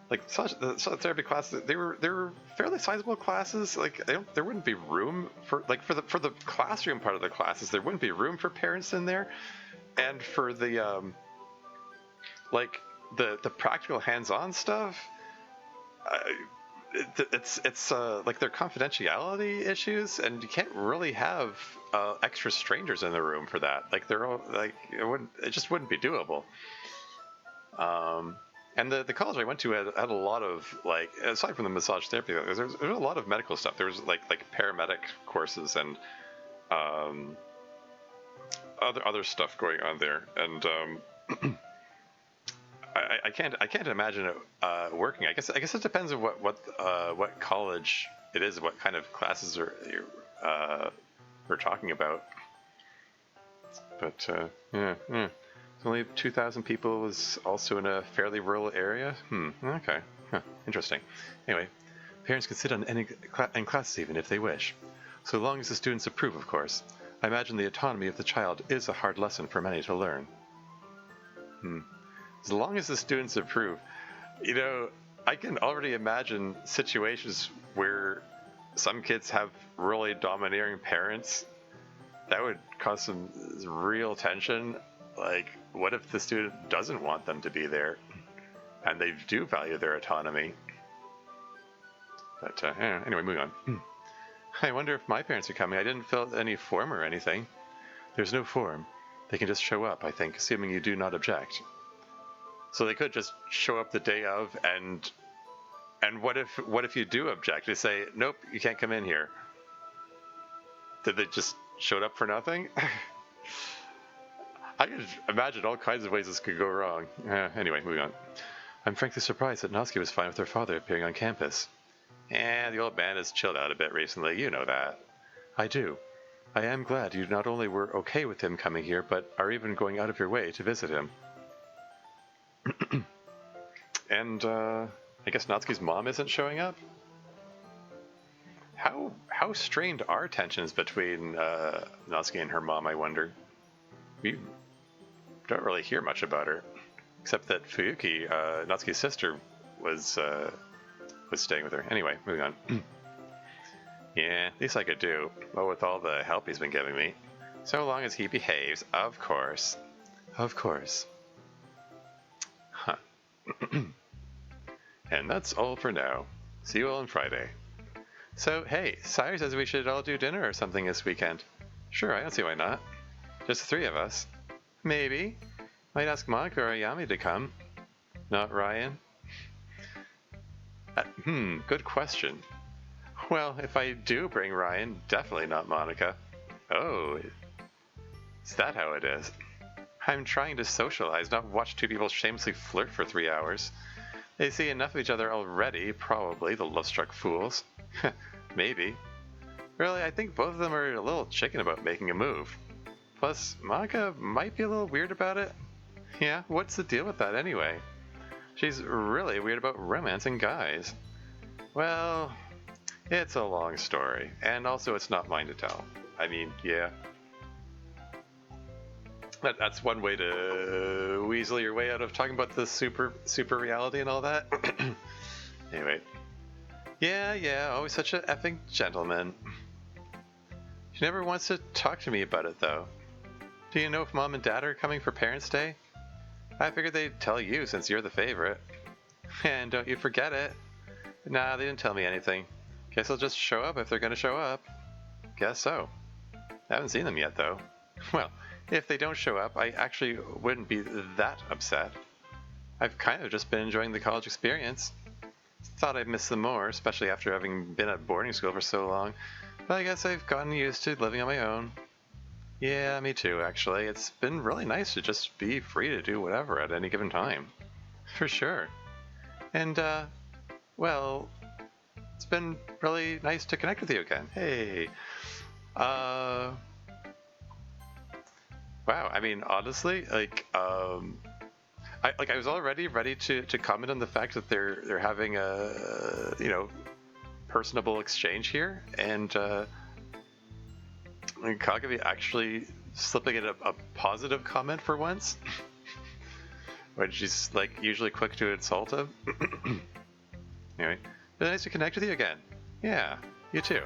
massage therapy classes, they were fairly sizable classes. Like there wouldn't be room for the classroom part of the classes. There wouldn't be room for parents in there, and for the the practical hands-on stuff. It's like their confidentiality issues, and you can't really have extra strangers in the room for that. Like they're all like it just wouldn't be doable. And the college I went to had a lot of like, aside from the massage therapy, there was a lot of medical stuff. There was like paramedic courses and other stuff going on there, and I can't imagine it working. I guess it depends on what college it is, what kind of classes we're talking about. But yeah. Only 2,000 people, was also in a fairly rural area. Okay. Huh. Interesting. Anyway, parents can sit in classes even if they wish, so long as the students approve, of course. I imagine the autonomy of the child is a hard lesson for many to learn. As long as the students approve. You know, I can already imagine situations where some kids have really domineering parents. That would cause some real tension. Like, what if the student doesn't want them to be there and they do value their autonomy? But anyway, moving on. I wonder if my parents are coming. I didn't fill out any form or anything. There's no form. They can just show up, I think, assuming you do not object. So they could just show up the day of, and what if you do object? They say, nope, you can't come in here. Did they just showed up for nothing? I can imagine all kinds of ways this could go wrong. Anyway, moving on. I'm frankly surprised that Natsuki was fine with her father appearing on campus. The old man has chilled out a bit recently, you know that. I do. I am glad you not only were okay with him coming here, but are even going out of your way to visit him. And, I guess Natsuki's mom isn't showing up? How strained are tensions between, Natsuki and her mom, I wonder? We don't really hear much about her, except that Fuyuki, Natsuki's sister, was staying with her. Anyway, moving on. Yeah, least I could do. Well, with all the help he's been giving me. So long as he behaves, of course. Of course. Huh. And that's all for now. See you all on Friday. So, hey, Sayori says we should all do dinner or something this weekend. Sure, I don't see why not. Just the three of us. Maybe. Might ask Monica or Ayami to come. Not Ryan? Good question. Well, if I do bring Ryan, definitely not Monica. Oh, is that how it is? I'm trying to socialize, not watch two people shamelessly flirt for 3 hours. They see enough of each other already, probably, the love-struck fools. Maybe. Really, I think both of them are a little chicken about making a move. Plus, Monica might be a little weird about it. Yeah, what's the deal with that anyway? She's really weird about romancing guys. Well, it's a long story, and also it's not mine to tell. I mean, yeah. That's one way to weasel your way out of talking about the super reality and all that. Anyway. Yeah, always such an effing gentleman. She never wants to talk to me about it, though. Do you know if Mom and Dad are coming for Parents' Day? I figured they'd tell you since you're the favorite. And don't you forget it. Nah, they didn't tell me anything. Guess they'll just show up if they're gonna show up. Guess so. I haven't seen them yet, though. Well, if they don't show up, I actually wouldn't be that upset. I've kind of just been enjoying the college experience. Thought I'd miss them more, especially after having been at boarding school for so long, but I guess I've gotten used to living on my own. Yeah, me too, actually. It's been really nice to just be free to do whatever at any given time. For sure. And, well, it's been really nice to connect with you again. Hey. Wow, I mean, honestly, I was already ready to comment on the fact that they're having a personable exchange here, and Kagabi actually slipping in a positive comment for once, when she's like usually quick to insult him. Anyway, but nice to connect with you again. Yeah, you too.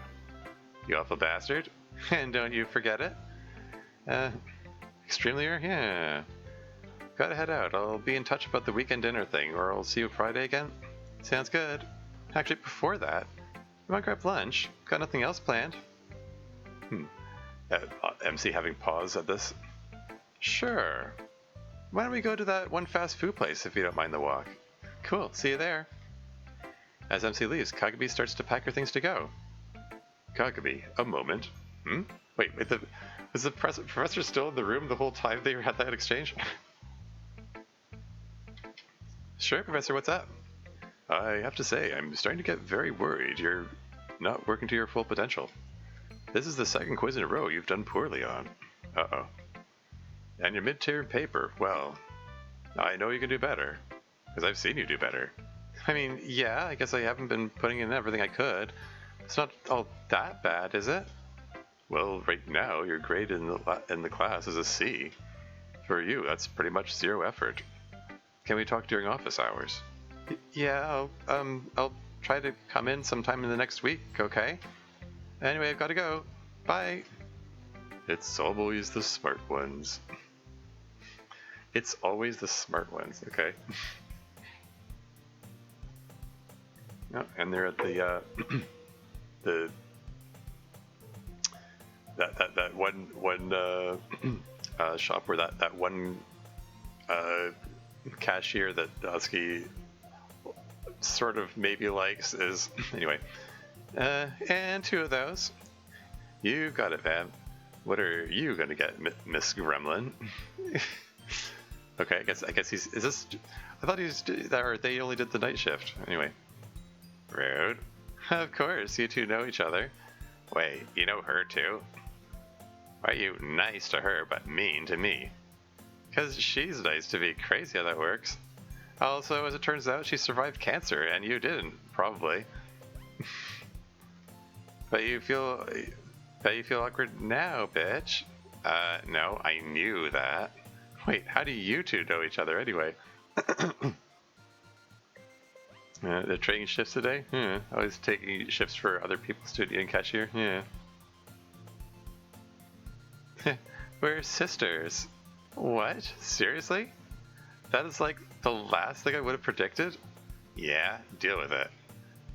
You awful bastard. And don't you forget it. Extremely rare? Yeah. Gotta head out. I'll be in touch about the weekend dinner thing, or I'll see you Friday again. Sounds good. Actually, before that, you want to grab lunch? Got nothing else planned? MC having pause at this. Sure. Why don't we go to that one fast food place if you don't mind the walk? Cool, see you there. As MC leaves, Kagabi starts to pack her things to go. Kagabi, a moment. Wait, was the professor still in the room the whole time they had that exchange? Sure, Professor, what's up? I have to say, I'm starting to get very worried you're not working to your full potential. This is the second quiz in a row you've done poorly on. Uh-oh. And your mid-tier paper, well, I know you can do better, because I've seen you do better. I mean, yeah, I guess I haven't been putting in everything I could. It's not all that bad, is it? Well, right now, your grade in the class is a C. For you, that's pretty much zero effort. Can we talk during office hours? Yeah, I'll try to come in sometime in the next week, okay? Anyway, I've got to go. Bye. It's always the smart ones. It's always the smart ones, okay? Oh, and they're at the that one shop where that one cashier that Dusky sort of maybe likes is anyway. And two of those. You got it, Van. What are you gonna get, Miss Gremlin? Okay, I guess he's. Is this? I thought they only did the night shift. Anyway. Rude. Of course, you two know each other. Wait, you know her too? Why are you nice to her but mean to me? Because she's nice to me. Crazy how that works. Also, as it turns out, she survived cancer, and you didn't, probably. But you feel awkward now, bitch. No, I knew that. Wait, how do you two know each other anyway? They're trading shifts today? Yeah. Always taking shifts for other people's studio and cashier? Yeah. We're sisters. What? Seriously? That is like the last thing I would have predicted? Yeah, deal with it.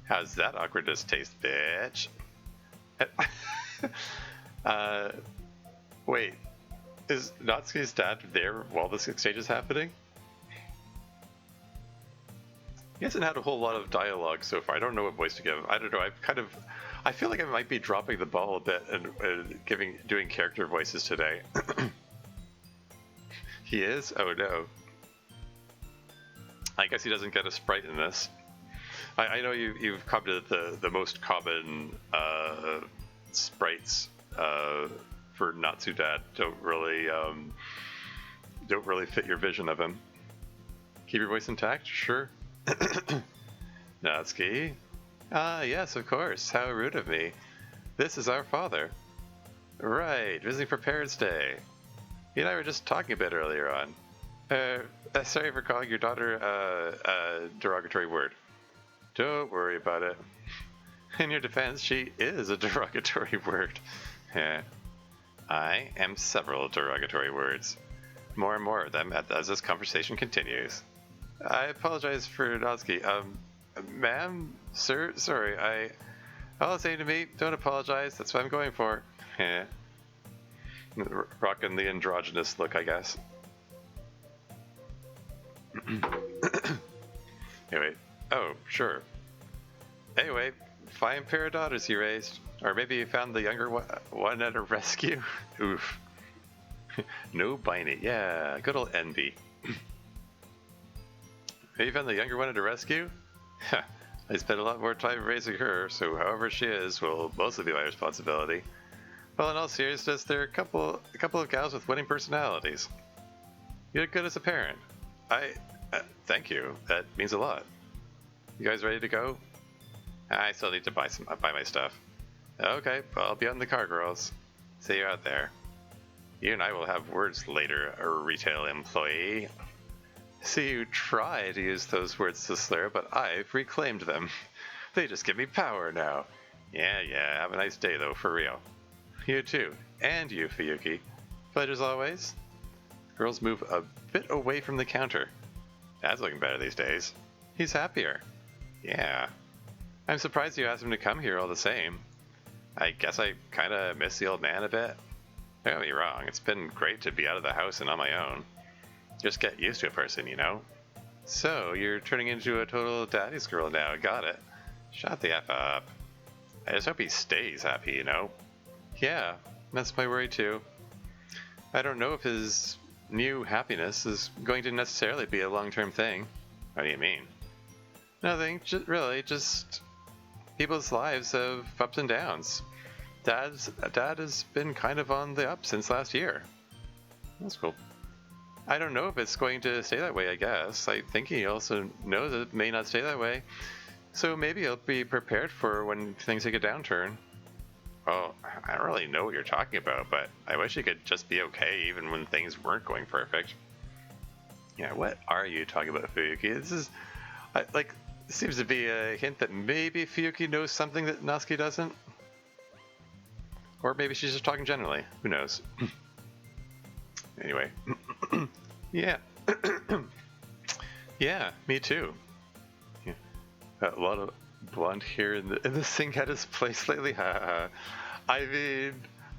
How's that awkwardness taste, bitch? uh, wait. Is Natsuki's dad there while this exchange is happening? He hasn't had a whole lot of dialogue so far. I don't know what voice to give. I don't know. I feel like I might be dropping the ball a bit and doing character voices today. He is? Oh no. I guess he doesn't get a sprite in this. I know you've come to the most common sprites for Natsu Dad don't really fit your vision of him. Keep your voice intact? Sure. Natsuki? Ah, yes, of course. How rude of me. This is our father. Right, visiting for Parents' Day. You and I were just talking a bit earlier on. Sorry for calling your daughter a derogatory word. Don't worry about it. In your defense, she is a derogatory word. I am several derogatory words. More and more of them as this conversation continues. I apologize for Natsuki. Ma'am? Sir? Sorry, all it's saying to me, don't apologize, that's what I'm going for. Rocking the androgynous look, I guess. Anyway, oh, sure. Anyway, fine pair of daughters you raised. Or maybe you found the younger one at a rescue? Oof. No binding. Yeah, good old envy. Maybe you found the younger one at a rescue? I spent a lot more time raising her, so however she is will mostly be my responsibility. Well, in all seriousness, there are a couple of gals with winning personalities. You did good as a parent. Thank you. That means a lot. You guys ready to go? I still need to buy my stuff. Okay, well, I'll be on the car, girls. See you out there. You and I will have words later, a retail employee. See, you try to use those words to slur, but I've reclaimed them. They just give me power now. Yeah, have a nice day though, for real. You too, and you, Fuyuki. Pleasures always. Girls move a bit away from the counter. Dad's looking better these days. He's happier. Yeah. I'm surprised you asked him to come here all the same. I guess I kinda miss the old man a bit. Don't get me wrong, it's been great to be out of the house and on my own. Just get used to a person, you know? So, you're turning into a total daddy's girl now, got it. Shut the F up. I just hope he stays happy, you know? Yeah, that's my worry too. I don't know if his new happiness is going to necessarily be a long-term thing. What do you mean? Nothing, just people's lives have ups and downs. Dad has been kind of on the up since last year. That's cool. I don't know if it's going to stay that way, I guess. I think he also knows it may not stay that way. So maybe he'll be prepared for when things take a downturn. Well, I don't really know what you're talking about, but I wish he could just be okay even when things weren't going perfect. Yeah, what are you talking about, Fuyuki? This seems to be a hint that maybe Fuyuki knows something that Natsuki doesn't. Or maybe she's just talking generally. Who knows? Anyway. Yeah. Yeah, me too. Yeah. A lot of blonde hair in the sink at his place lately. I mean,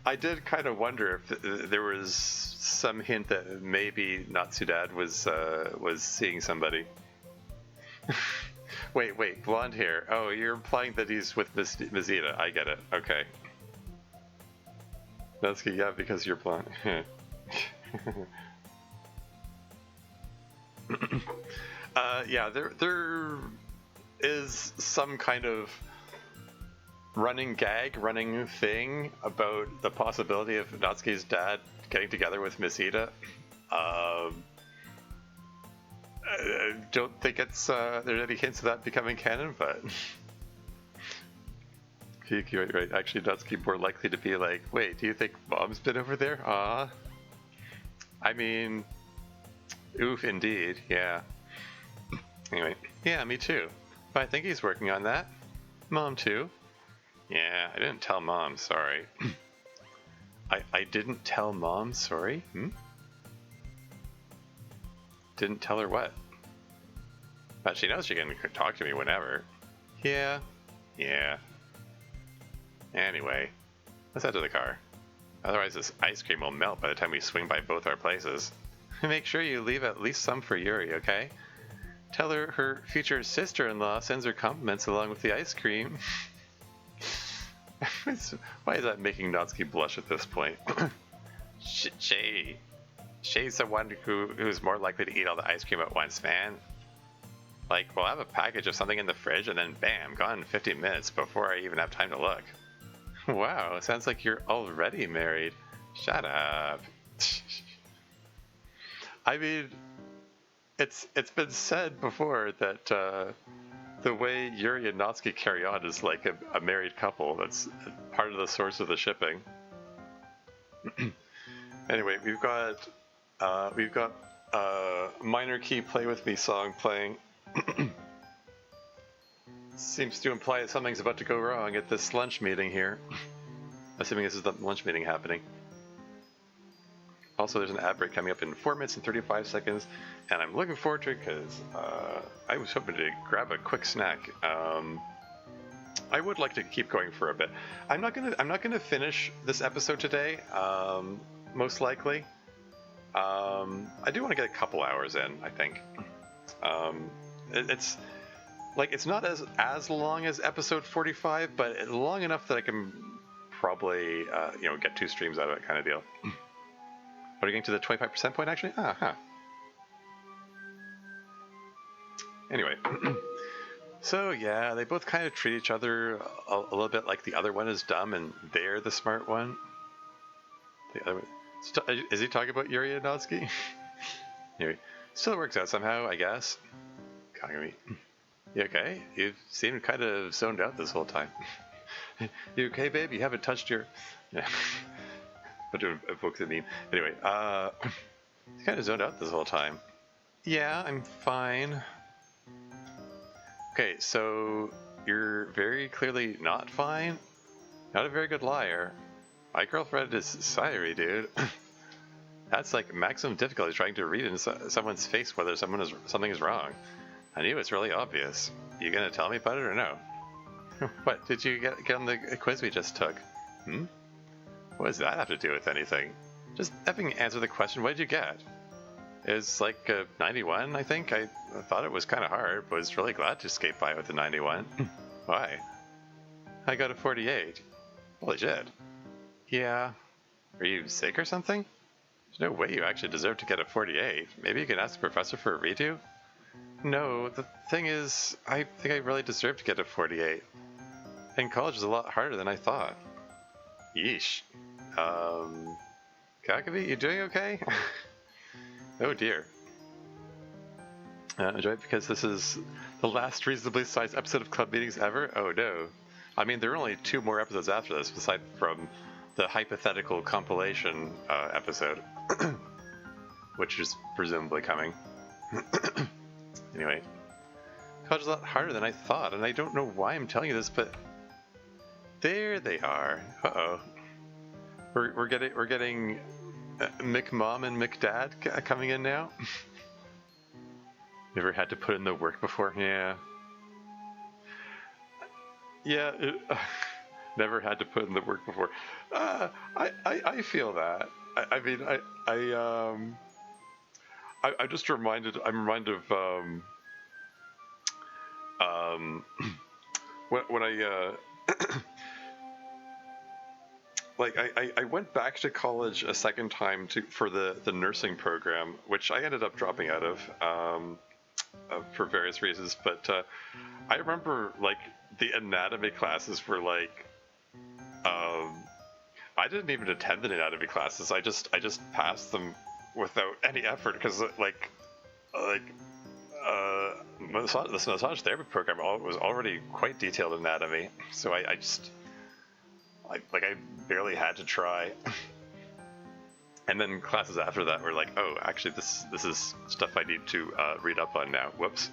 I did kind of wonder if there was some hint that maybe Natsudad was seeing somebody. Wait, blonde hair. Oh, you're implying that he's with Mizita. I get it. Okay. Natsuki, yeah, because you're blonde. Yeah, there is some kind of running thing about the possibility of Natsuki's dad getting together with Mizita. I don't think there's any hints of that becoming canon, but right. Actually, Natsuki more likely to be like, wait, do you think Mom's been over there? I mean, oof, indeed, yeah. Anyway, yeah, me too. But I think he's working on that. Mom too. Yeah, I didn't tell Mom, sorry. I didn't tell Mom, sorry? Didn't tell her what? But she knows she can talk to me whenever. Yeah. Anyway, let's head to the car. Otherwise this ice cream will melt by the time we swing by both our places. Make sure you leave at least some for Yuri, okay? Tell her her future sister-in-law sends her compliments along with the ice cream. Why is that making Natsuki blush at this point? She's the one who's more likely to eat all the ice cream at once, man. Like, we'll have a package of something in the fridge and then bam, gone in 50 minutes before I even have time to look. Wow, sounds like you're already married. Shut up. I mean, it's been said before that the way Yuri and Natsuki carry on is like a married couple. That's part of the source of the shipping. Anyway, we've got minor key "Play With Me" song playing. Seems to imply that something's about to go wrong at this lunch meeting here. Assuming this is the lunch meeting happening. Also, there's an ad break coming up in 4 minutes and 35 seconds, and I'm looking forward to it because I was hoping to grab a quick snack. I would like to keep going for a bit. I'm not gonna finish this episode today. Most likely. I do want to get a couple hours in. I think. It's like it's not as long as episode 45, but long enough that I can probably get 2 streams out of it, kind of deal. Are you getting to the 25% point actually? Anyway, so yeah, they both kind of treat each other a little bit like the other one is dumb and they're the smart one. The other one, is he talking about Yuri and Natsuki? Anyway, still works out somehow, I guess. Kagami, you okay? You seem kind of zoned out this whole time. You okay, babe? You haven't touched your... Yeah. What do folks that mean? Anyway, kind of zoned out this whole time. Yeah, I'm fine. Okay, so you're very clearly not fine. Not a very good liar. My girlfriend is Sayori, dude. That's like maximum difficulty trying to read in someone's face whether something is wrong. I knew it's really obvious. You gonna tell me about it or no? What, did you get on the quiz we just took? What does that have to do with anything? Just effing answer the question, what did you get? It's like a 91, I think. I thought it was kind of hard, but was really glad to skate by with a 91. Why? I got a 48. Holy shit. Yeah. Are you sick or something? There's no way you actually deserve to get a 48. Maybe you can ask the professor for a redo? No, the thing is, I think I really deserve to get a 48. And college is a lot harder than I thought. Yeesh. Kakavi, you doing okay? Oh dear. Enjoy it because this is the last reasonably sized episode of Club Meetings ever? Oh no. I mean, there are only 2 more episodes after this, aside from the hypothetical compilation episode, which is presumably coming. Anyway, college is a lot harder than I thought, and I don't know why I'm telling you this, but there they are. Uh-oh. We're getting McMom and McDad coming in now. Never had to put in the work before. Yeah. Yeah. Never had to put in the work before. I feel that. I mean, I'm just reminded. I'm reminded of when I like I went back to college a second time for the nursing program, which I ended up dropping out of for various reasons. But I remember like the anatomy classes were like I didn't even attend the anatomy classes. I just passed them without any effort because this massage therapy program was already quite detailed anatomy, so I barely had to try. And then classes after that were like, oh, actually this is stuff I need to read up on now. Whoops.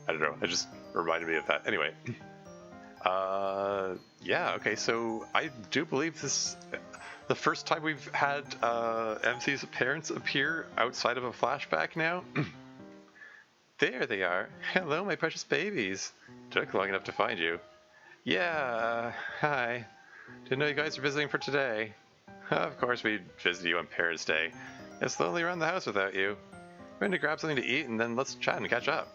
I don't know. It just reminded me of that. Anyway. Yeah, okay, so I do believe this the first time we've had MC's parents appear outside of a flashback now. There they are. Hello, my precious babies. Took long enough to find you. Yeah, hi. Didn't know you guys were visiting for today. Of course we'd visit you on Parents' Day. It's lonely around the house without you. We're going to grab something to eat and then let's chat and catch up.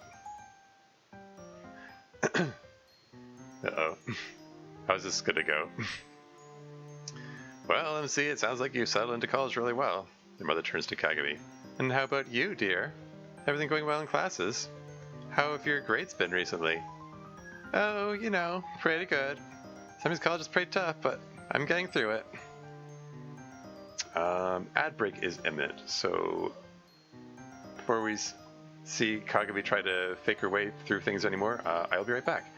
Uh-oh. How's this gonna go? Well, MC, it sounds like you settled into college really well. Your mother turns to Kagami. And how about you, dear? Everything going well in classes? How have your grades been recently? Oh, you know, pretty good. Sometimes college is pretty tough, but I'm getting through it. Ad break is imminent, so before we see Kagami try to fake her way through things anymore, I'll be right back.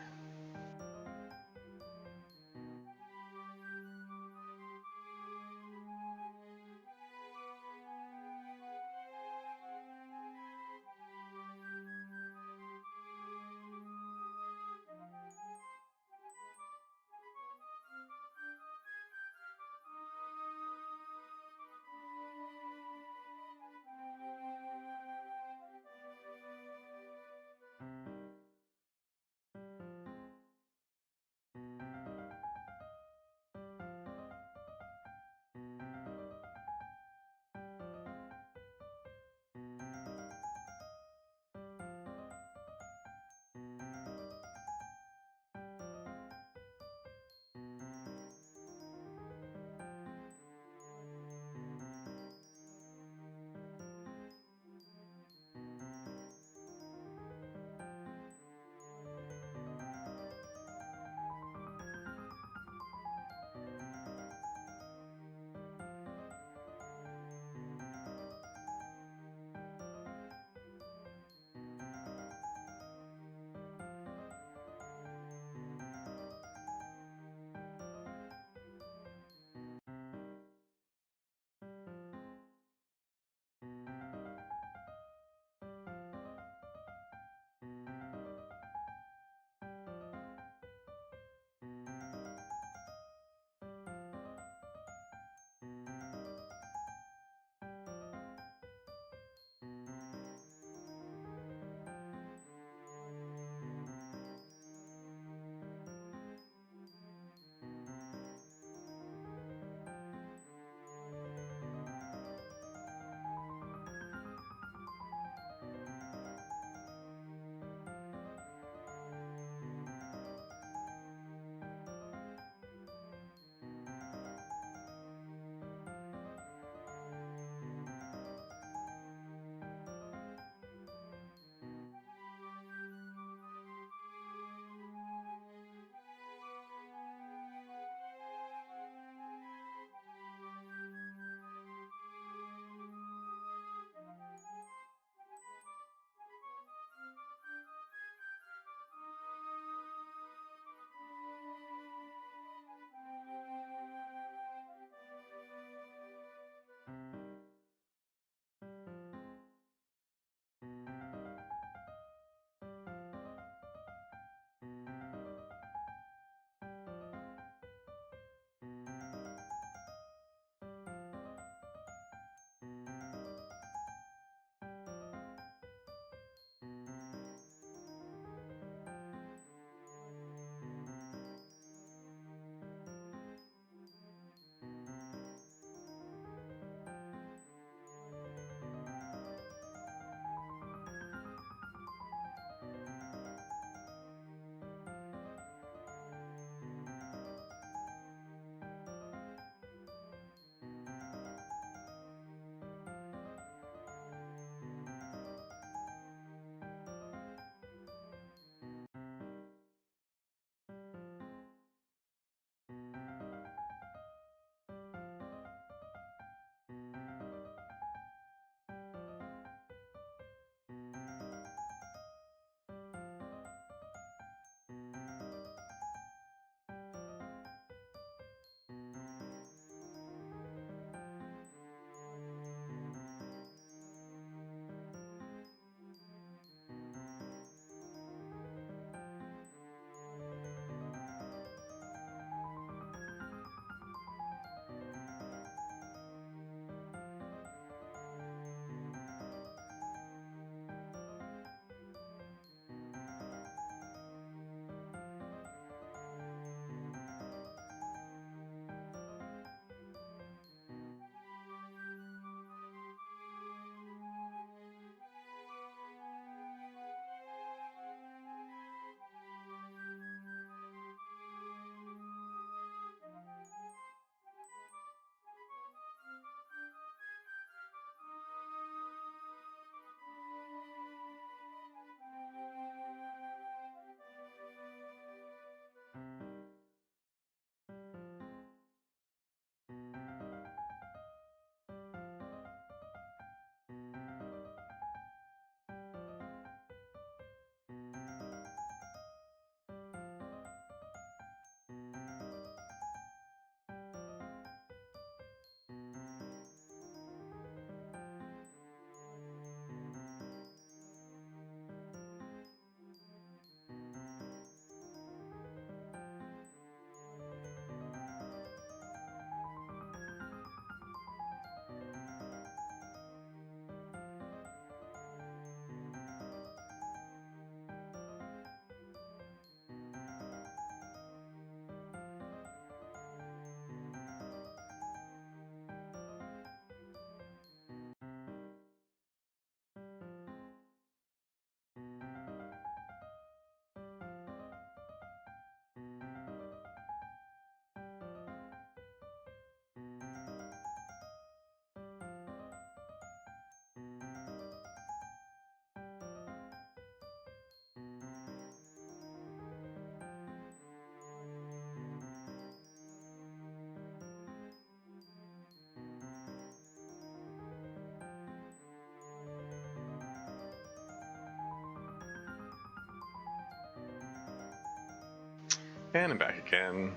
And I'm back again.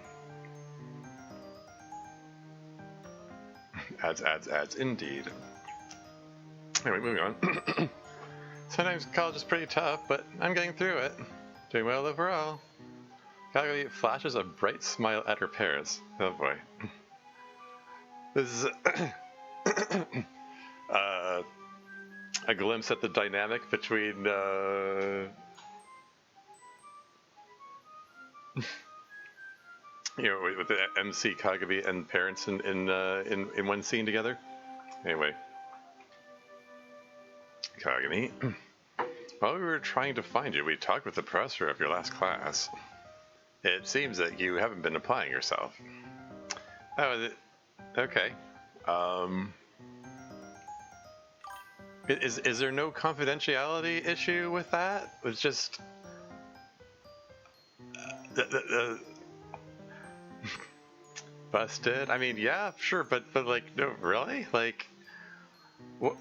Ads, indeed. Anyway, moving on. Sometimes college is pretty tough, but I'm getting through it. Doing well overall. Calgary flashes a bright smile at her parents. Oh boy. This is a glimpse at the dynamic between with the MC Kagami and parents in one scene together. Anyway, Kagami, while we were trying to find you, we talked with the professor of your last class. It seems that you haven't been applying yourself. Oh, okay. Is there no confidentiality issue with that? It's just busted. I mean, yeah, sure, but like, no, really, like, what?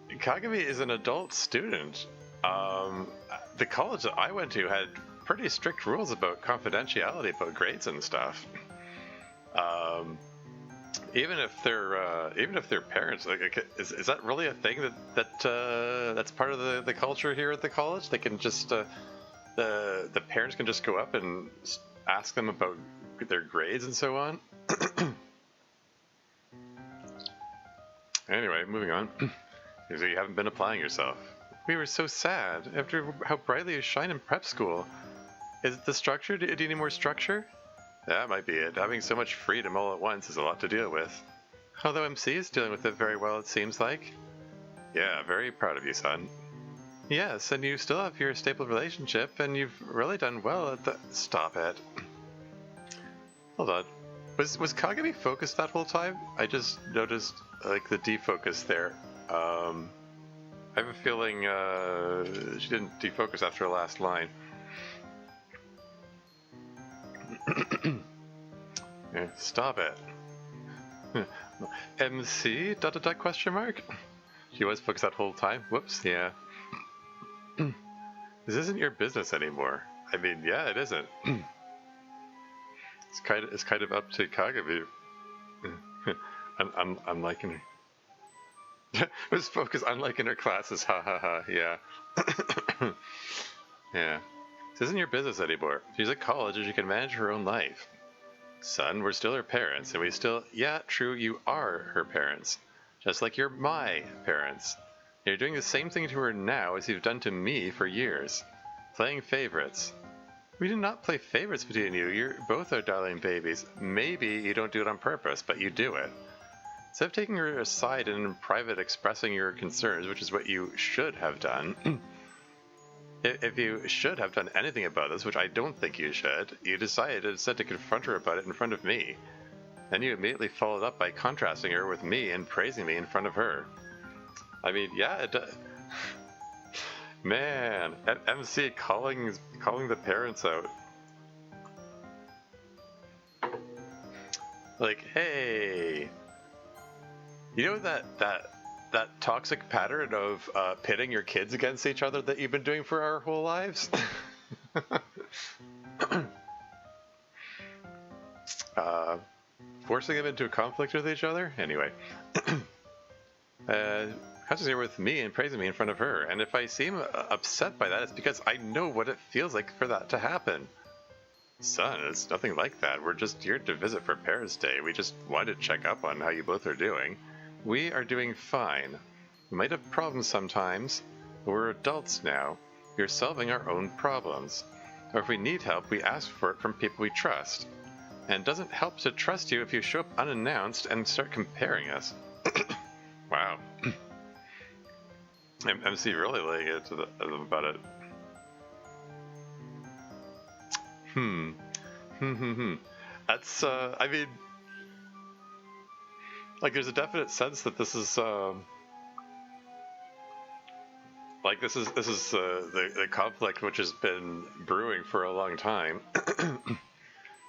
Kagami is an adult student. The college that I went to had pretty strict rules about confidentiality about grades and stuff. Even if they're parents, like, is that really a thing that's part of the culture here at the college? They can just the parents can just go up and ask them about their grades and so on. Anyway, moving on. So you haven't been applying yourself. We were so sad after how brightly you shine in prep school. Is it the structure? Do you need more structure? That might be it. Having so much freedom all at once is a lot to deal with. Although MC is dealing with it very well, it seems like. Yeah, very proud of you, son. Yes, and you still have your stable relationship, and you've really done well at the— Stop it. Hold on. Was Kagami focused that whole time? I just noticed, like, the defocus there. I have a feeling she didn't defocus after the last line. Yeah, stop it. MC? ... question mark? She was focused that whole time? Whoops, yeah. This isn't your business anymore. I mean, yeah, it isn't. It's kind of up to Kagami. I'm liking her. Was focused on liking her classes, ha ha ha, yeah. Yeah. This isn't your business anymore. She's at college and she can manage her own life. Son, we're still her parents, and we still— Yeah, true, you are her parents. Just like you're my parents. You're doing the same thing to her now as you've done to me for years. Playing favorites. We do not play favorites between you. You're both our darling babies. Maybe you don't do it on purpose, but you do it. Instead of taking her aside and in private expressing your concerns, which is what you should have done, if you should have done anything about this, which I don't think you should, you decided instead to confront her about it in front of me. Then you immediately followed up by contrasting her with me and praising me in front of her. I mean, yeah, man, MC calling the parents out. Like, hey, you know that toxic pattern of pitting your kids against each other that you've been doing for our whole lives? Forcing them into a conflict with each other? Anyway. Constantly with me and praising me in front of her, and if I seem upset by that, it's because I know what it feels like for that to happen. Son, it's nothing like that. We're just here to visit for Parents' Day. We just wanted to check up on how you both are doing. We are doing fine. We might have problems sometimes, but we're adults now. We're solving our own problems. Or if we need help, we ask for it from people we trust. And it doesn't help to trust you if you show up unannounced and start comparing us. Wow. MC really laying it to them about it. That's, I mean, like, there's a definite sense that this is, like, this is the conflict which has been brewing for a long time.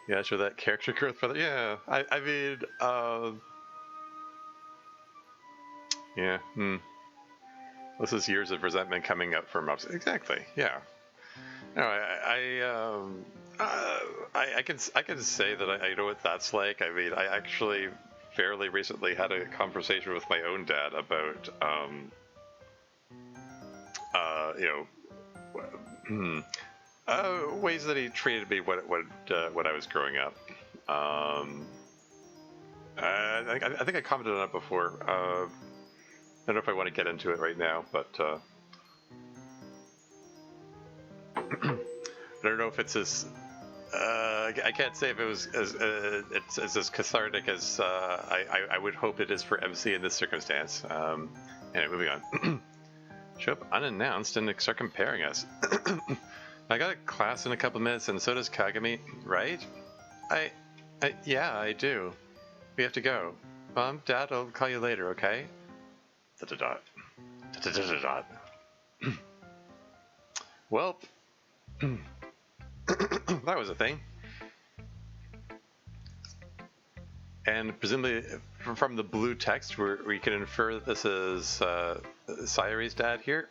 Yeah, sure, that character growth, brother. Yeah, I mean, yeah, This is years of resentment coming up from us. Exactly, yeah. No, I can say that I know what that's like. I mean, I actually fairly recently had a conversation with my own dad about ways that he treated me when I was growing up. I think I commented on it before. I don't know if I want to get into it right now, but I don't know if it's as I can't say if it was it's as cathartic as I would hope it is for MC in this circumstance. Anyway, moving on. Show up unannounced and start comparing us. I got a class in a couple minutes, and so does Kagami, right? Yeah, I do. We have to go. Mom, Dad, I'll call you later, okay? Da-da-dot. Da-da-da-da-dot. Well, that was a thing. And presumably, from the blue text, we can infer that this is Sayori's dad here.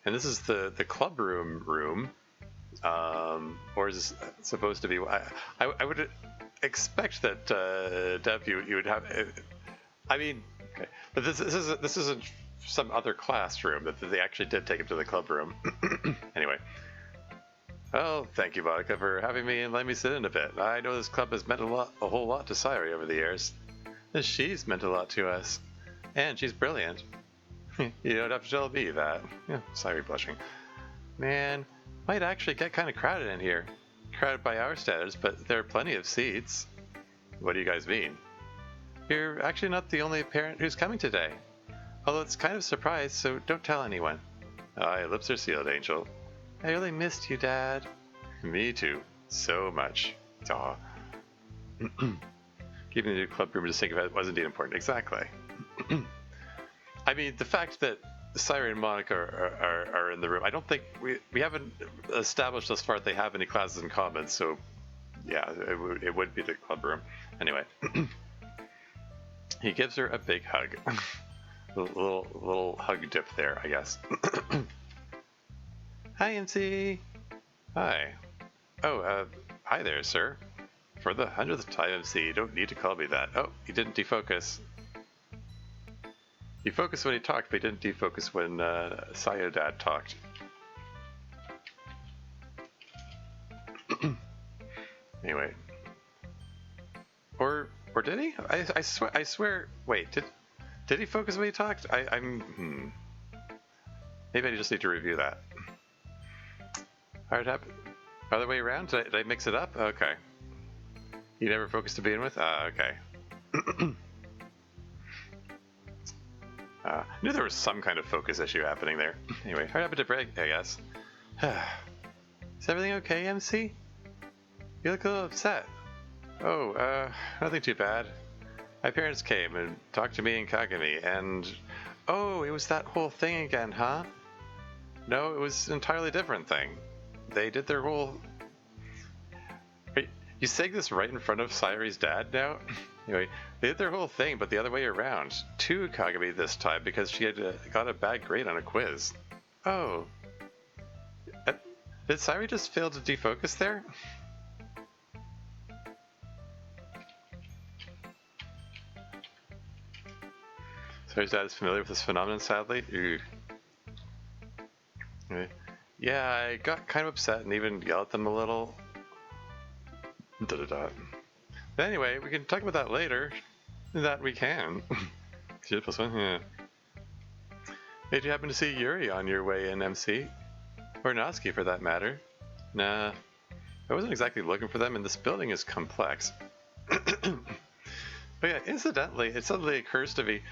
And this is the club room. Or is this supposed to be? I would expect that Dev, you would have. I mean, okay, but this isn't some other classroom that they actually did take him to the club room. Anyway. Well, thank you, Vodka, for having me and letting me sit in a bit. I know this club has meant a whole lot to Sayori over the years. She's meant a lot to us. And she's brilliant. You don't have to tell me that. Yeah, Sayori blushing. Man, might actually get kind of crowded in here. Crowded by our standards, but there are plenty of seats. What do you guys mean? You're actually not the only parent who's coming today. Although it's kind of a surprise, so don't tell anyone. Your lips are sealed, Angel. I really missed you, Dad. Me too. So much. Aw. Keeping the new club room to think about it was indeed important. Exactly. I mean, the fact that Sayori and Monica are in the room, I don't think we haven't established thus far that they have any classes in common, so yeah, it would be the club room. Anyway. He gives her a big hug. little hug dip there, I guess. Hi, MC. Hi. Oh, hi there, sir. For the 100th time, MC, you don't need to call me that. Oh, he didn't defocus. He focused when he talked, but he didn't defocus when Sayo Dad talked. Anyway. Or did he? I swear. Wait, did he focus when he talked? Maybe I just need to review that. Alright, other way around? Did I mix it up? Okay. You never focused to begin with? Okay. I knew there was some kind of focus issue happening there. Anyway, hard habit to break, I guess. Is everything okay, MC? You look a little upset. Oh, nothing too bad. My parents came and talked to me and Kagami, and... Oh, it was that whole thing again, huh? No, it was an entirely different thing. They did their whole... Are you saying this right in front of Sayori's dad now? Anyway, they did their whole thing, but the other way around. To Kagami this time, because she had got a bad grade on a quiz. Oh. Did Sayori just fail to defocus there? Sayori's dad is familiar with this phenomenon, sadly. Ooh. Anyway. Yeah, I got kind of upset and even yelled at them a little. But anyway, we can talk about that later. That we can. Yeah. Did you happen to see Yuri on your way in, MC? Or Natsuki, for that matter? Nah, I wasn't exactly looking for them, and this building is complex. But yeah, incidentally, it suddenly occurs to me,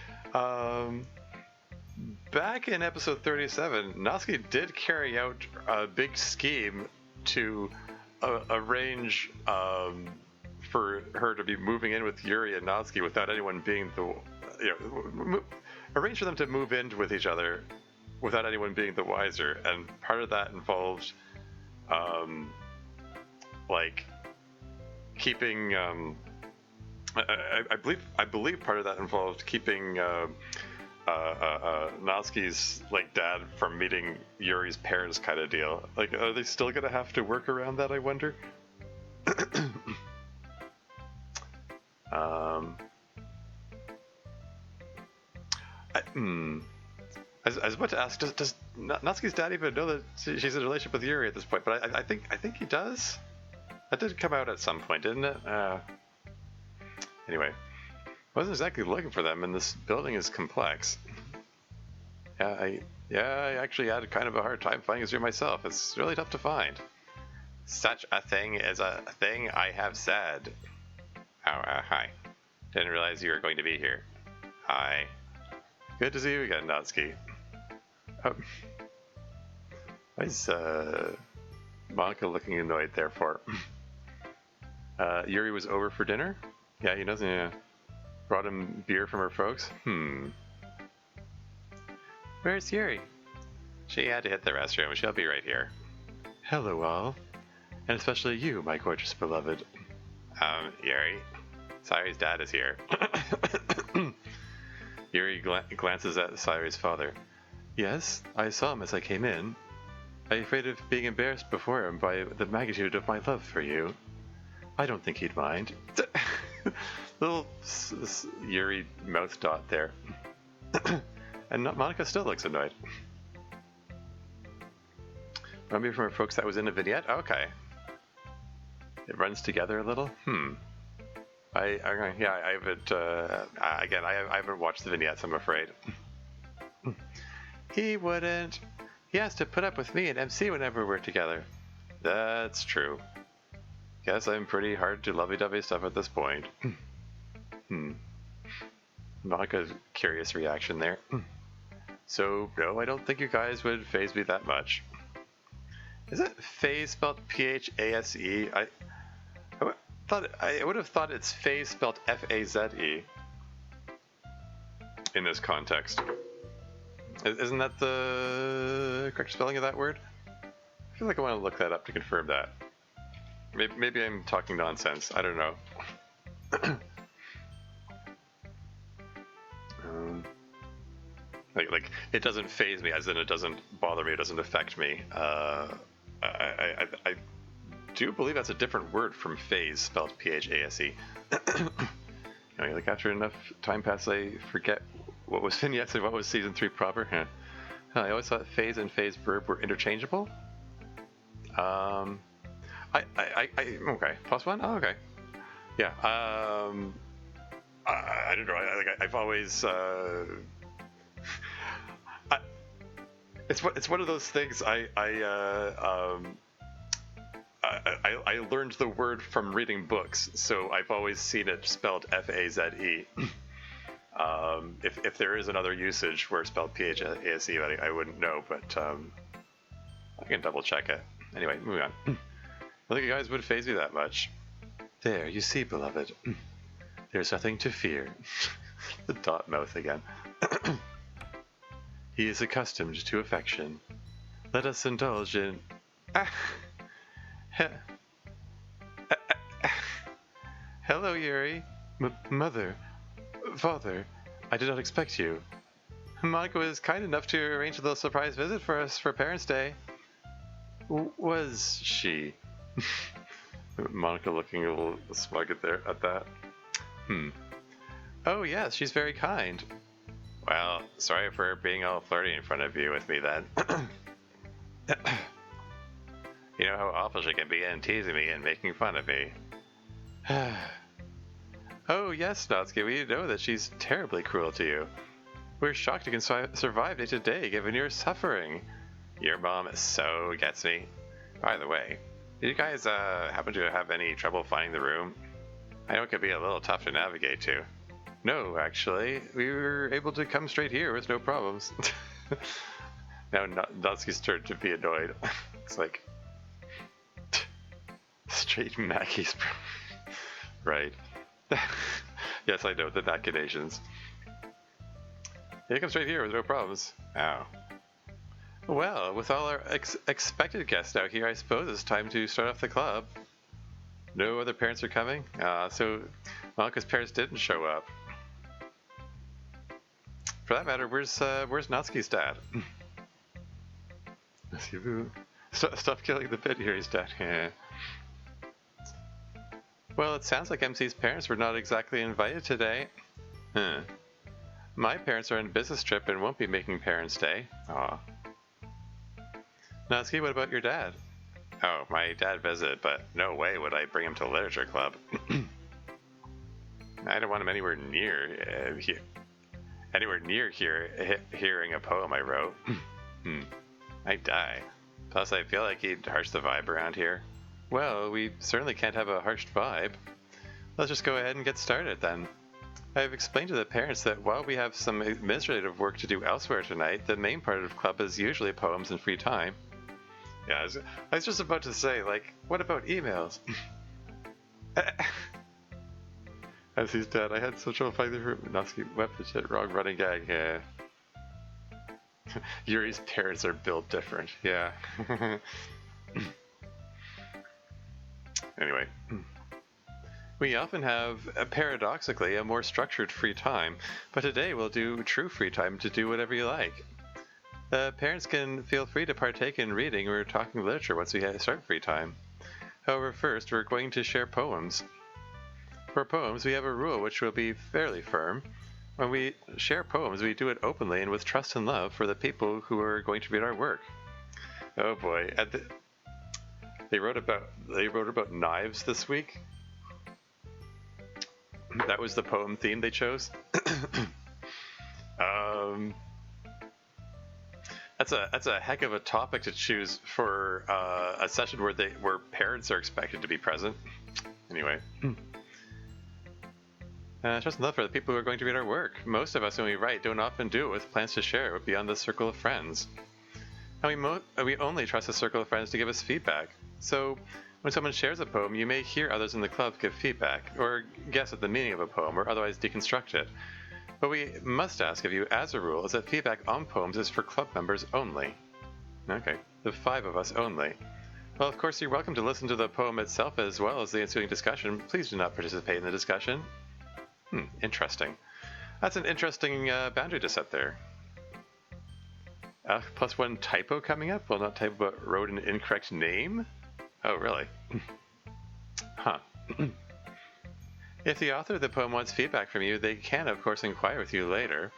back in episode 37, Natsuki did carry out a big scheme to arrange for her to be moving in with Yuri and Natsuki without anyone being arrange for them to move in with each other without anyone being the wiser. And part of that involved, like, keeping. I believe part of that involved keeping Natsuki's like dad from meeting Yuri's parents kind of deal. Like, are they still gonna have to work around that, I wonder? I was about to ask, does Natsuki's dad even know that she's in a relationship with Yuri at this point? But I think he does. That did come out at some point, didn't it? Anyway, I wasn't exactly looking for them, and this building is complex. I actually had kind of a hard time finding Azure myself. It's really tough to find. Such a thing is a thing I have said. Oh, hi. Didn't realize you were going to be here. Hi. Good to see you again, Natsuki. Why is Monica looking annoyed there for? Yuri was over for dinner? Yeah, he doesn't. Yeah. Brought him beer from her folks? Where's Yuri? She had to hit the restroom. She'll be right here. Hello, all. And especially you, my gorgeous beloved. Yuri. Sayori's dad is here. Yuri glances at Sayori's father. Yes, I saw him as I came in. I'm afraid of being embarrassed before him by the magnitude of my love for you. I don't think he'd mind. Little Yuri mouth dot there. And Monica still looks annoyed. Remember from her folks that was in a vignette? Okay. It runs together a little? I haven't, again, I haven't watched the vignettes, I'm afraid. He wouldn't. He has to put up with me and MC whenever we're together. That's true. Guess I'm pretty hard to lovey-dovey stuff at this point. Monica's curious reaction there. So, no, I don't think you guys would faze me that much. Is it phase spelled P-H-A-S-E? I would have thought it's phase spelled F-A-Z-E in this context. Isn't that the correct spelling of that word? I feel like I want to look that up to confirm that. Maybe I'm talking nonsense. I don't know. Like it doesn't faze me, as in it doesn't bother me, it doesn't affect me. I do believe that's a different word from phase, spelled P-H-A-S-E. Like after enough time passes, I forget what was vignettes and what was season 3 proper. I always thought phase and phase verb were interchangeable. Okay. Plus one? Oh, okay. Yeah. I don't know. I've always. It's one of those things. I learned the word from reading books, so I've always seen it spelled F-A-Z-E. If there is another usage where it's spelled P-H-A-S-E, I wouldn't know, but I can double check it. Anyway, moving on. I don't think you guys would faze me that much. There, you see, beloved. There's nothing to fear. The dot mouth again. He is accustomed to affection. Let us indulge in... Hello, Yuri. Mother. Father. I did not expect you. Monica was kind enough to arrange a little surprise visit for us for Parents' Day. Was she? Monica looking a little smug at that. Oh yes, she's very kind. Well, sorry for being all flirty in front of you with me then. You know how awful she can be in teasing me and making fun of me. Oh yes, Natsuki, we know that she's terribly cruel to you. We're shocked you can survive day to day given your suffering. Your mom so gets me. By the way, did you guys happen to have any trouble finding the room? I know it could be a little tough to navigate to. No, actually, we were able to come straight here with no problems. Now Natsuki's turned to be annoyed. It's like straight Mackey's. Right. Yes, I know the machinations. You come straight here with no problems. Ow. Well, with all our expected guests out here, I suppose it's time to start off the club. No other parents are coming? So Monica's parents didn't show up. For that matter, where's Natsuki's dad? Stop killing the bit here, he's dead. Yeah. Well, it sounds like MC's parents were not exactly invited today. Huh. My parents are on a business trip and won't be making Parents' Day. Aw. Natsuki, what about your dad? Oh, my dad visited, but no way would I bring him to Literature Club. I don't want him anywhere near here. Hearing a poem I wrote. I'd die. Plus, I feel like he'd harsh the vibe around here. Well, we certainly can't have a harsh vibe. Let's just go ahead and get started then. I've explained to the parents that while we have some administrative work to do elsewhere tonight, the main part of the club is usually poems and free time. Yeah, I was just about to say, like, what about emails? As he's dead, I had such trouble finding the Natsuki weapon shit, wrong running gag. Yeah. Yuri's parents are built different. Yeah. Anyway. We often have, paradoxically, a more structured free time, but today we'll do true free time to do whatever you like. Parents can feel free to partake in reading or talking literature once we start free time. However, first we're going to share poems. For poems, we have a rule which will be fairly firm. When we share poems, we do it openly and with trust and love for the people who are going to read our work. Oh boy, they wrote about knives this week. That was the poem theme they chose. That's a heck of a topic to choose for a session where parents are expected to be present. Anyway. Trust and love for the people who are going to read our work. Most of us, when we write, don't often do it with plans to share it beyond the circle of friends. And we only trust a circle of friends to give us feedback. So, when someone shares a poem, you may hear others in the club give feedback, or guess at the meaning of a poem, or otherwise deconstruct it. What we must ask of you, as a rule, is that feedback on poems is for club members only. Okay, the 5 of us only. Well, of course, you're welcome to listen to the poem itself as well as the ensuing discussion. Please do not participate in the discussion. Interesting. That's an interesting boundary to set there. +1 typo coming up? Well, not typo, but wrote an incorrect name? Oh, really? Huh. If the author of the poem wants feedback from you, they can, of course, inquire with you later.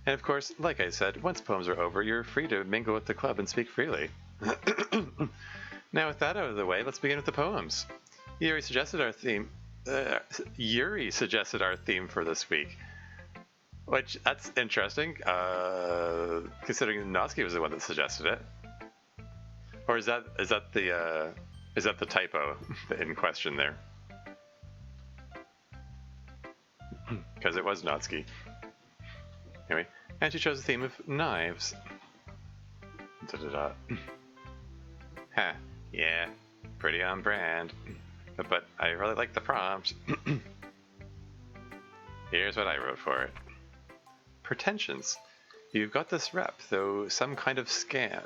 And of course, like I said, once poems are over, you're free to mingle with the club and speak freely. Now, with that out of the way, let's begin with the poems. Yuri suggested our theme for this week. Which, that's interesting, considering Natsuki was the one that suggested it. Or is that the typo in question there? Because it was Natsuki. Anyway, and she chose the theme of knives. Da-da-da. Ha, yeah, pretty on brand. But I really like the prompt. Here's what I wrote for it. Pretensions. You've got this rep, through some kind of scam,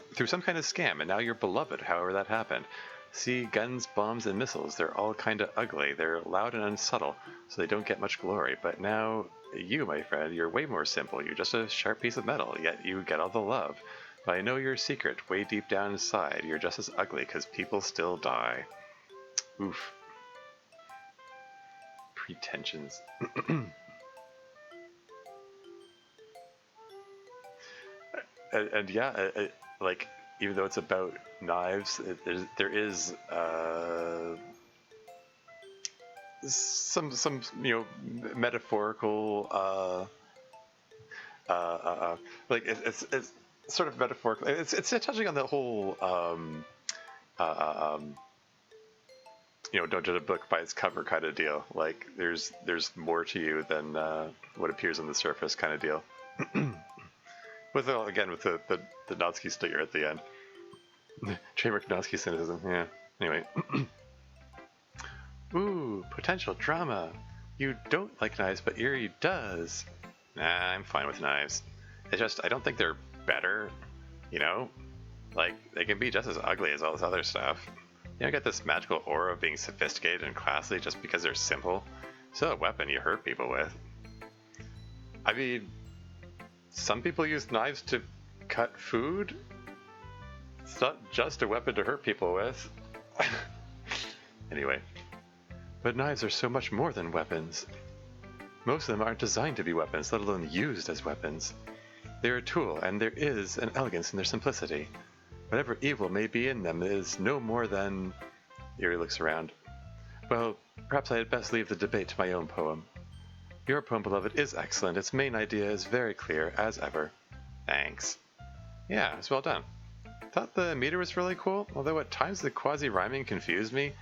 and now you're beloved, however that happened. See, guns, bombs, and missiles, they're all kinda ugly. They're loud and unsubtle, so they don't get much glory. But now, you, my friend, you're way more simple. You're just a sharp piece of metal, yet you get all the love. But I know your secret, way deep down inside. You're just as ugly, 'cause people still die. Oof. Pretensions. And yeah, like, even though it's about knives, there is some metaphorical like it's sort of metaphorical. It's touching on the whole don't judge a book by its cover kind of deal. Like there's more to you than what appears on the surface kind of deal. With the Natsuki sticker at the end. Trademark Natsuki cynicism, yeah. Anyway. Ooh, potential drama. You don't like knives, but Yuri does. Nah, I'm fine with knives. It's just, I don't think they're better, Like, they can be just as ugly as all this other stuff. You don't get this magical aura of being sophisticated and classy just because they're simple. Still a weapon you hurt people with. I mean, some people use knives to cut food. It's not just a weapon to hurt people with. Anyway. But knives are so much more than weapons. Most of them aren't designed to be weapons, let alone used as weapons. They're a tool, and there is an elegance in their simplicity. Whatever evil may be in them is no more than... Yuri looks around. Well, perhaps I had best leave the debate to my own poem. Your poem, beloved, is excellent. Its main idea is very clear, as ever. Thanks. Yeah, it's well done. Thought the meter was really cool, although at times the quasi-rhyming confused me.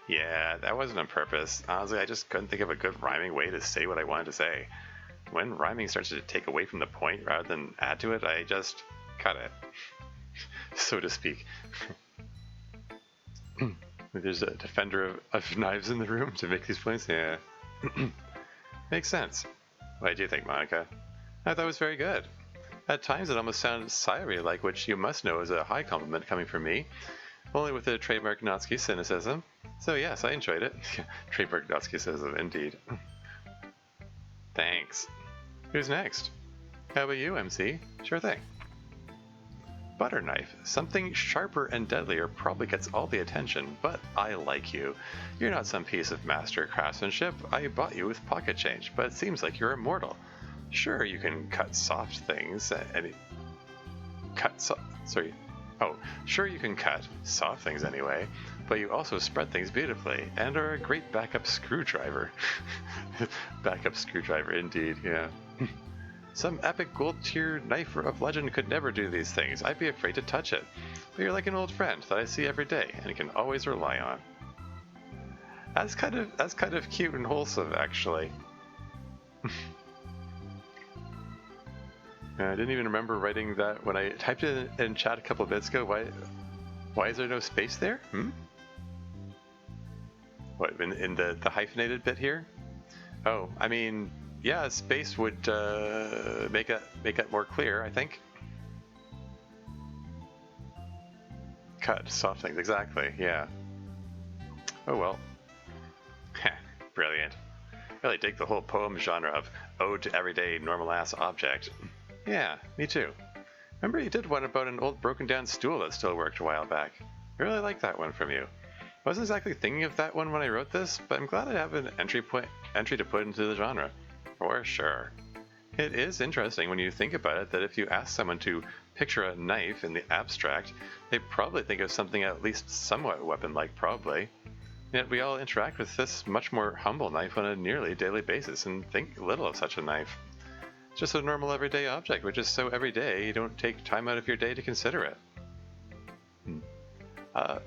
Yeah, that wasn't on purpose. Honestly, I just couldn't think of a good rhyming way to say what I wanted to say. When rhyming starts to take away from the point rather than add to it, I just cut it. So to speak. There's a defender of knives in the room to make these points? Yeah. Makes sense. What do you think, Monica? I thought it was very good. At times it almost sounded Sayori-like, which you must know is a high compliment coming from me. Only with the trademark Natsuki cynicism. So yes, I enjoyed it. Trademark Natsuki cynicism, indeed. Thanks. Who's next? How about you, MC? Sure thing. Butter knife. Something sharper and deadlier probably gets all the attention, but I like you. You're not some piece of master craftsmanship. I bought you with pocket change, but it seems like you're immortal. Sure, you can cut soft things and sure you can cut soft things anyway, but you also spread things beautifully and are a great backup screwdriver. Backup screwdriver, indeed, yeah. Some epic gold tier knife of legend could never do these things. I'd be afraid to touch it. But you're like an old friend that I see every day and can always rely on. That's kind of cute and wholesome, actually. I didn't even remember writing that when I typed it in chat a couple of minutes ago. Why is there no space there? What, in the hyphenated bit here? Oh, I mean, yeah, space would make it more clear, I think. Cut soft things, exactly, yeah. Oh well. Brilliant. Really dig the whole poem genre of ode to everyday normal-ass object. Yeah, me too. Remember you did one about an old broken down stool that still worked a while back. I really like that one from you. I wasn't exactly thinking of that one when I wrote this, but I'm glad I have an entry to put into the genre. For sure. It is interesting when you think about it that if you ask someone to picture a knife in the abstract, they probably think of something at least somewhat weapon-like, probably. Yet we all interact with this much more humble knife on a nearly daily basis and think little of such a knife. It's just a normal everyday object, which is so everyday you don't take time out of your day to consider it. I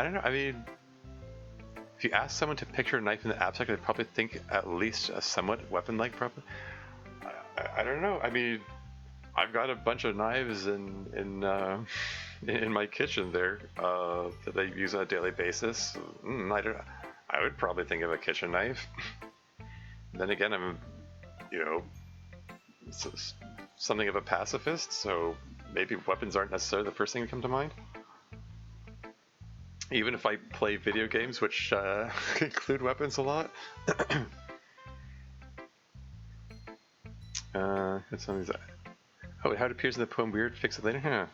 don't know, I mean, if you ask someone to picture a knife in the abstract, they'd probably think at least a somewhat weapon-like probably. I don't know, I mean, I've got a bunch of knives in my kitchen there that I use on a daily basis. I would probably think of a kitchen knife. Then again, I'm, something of a pacifist, so maybe weapons aren't necessarily the first thing to come to mind. Even if I play video games, which include weapons a lot. That's something that... Oh, how it appears in the poem weird, fix it later? Huh.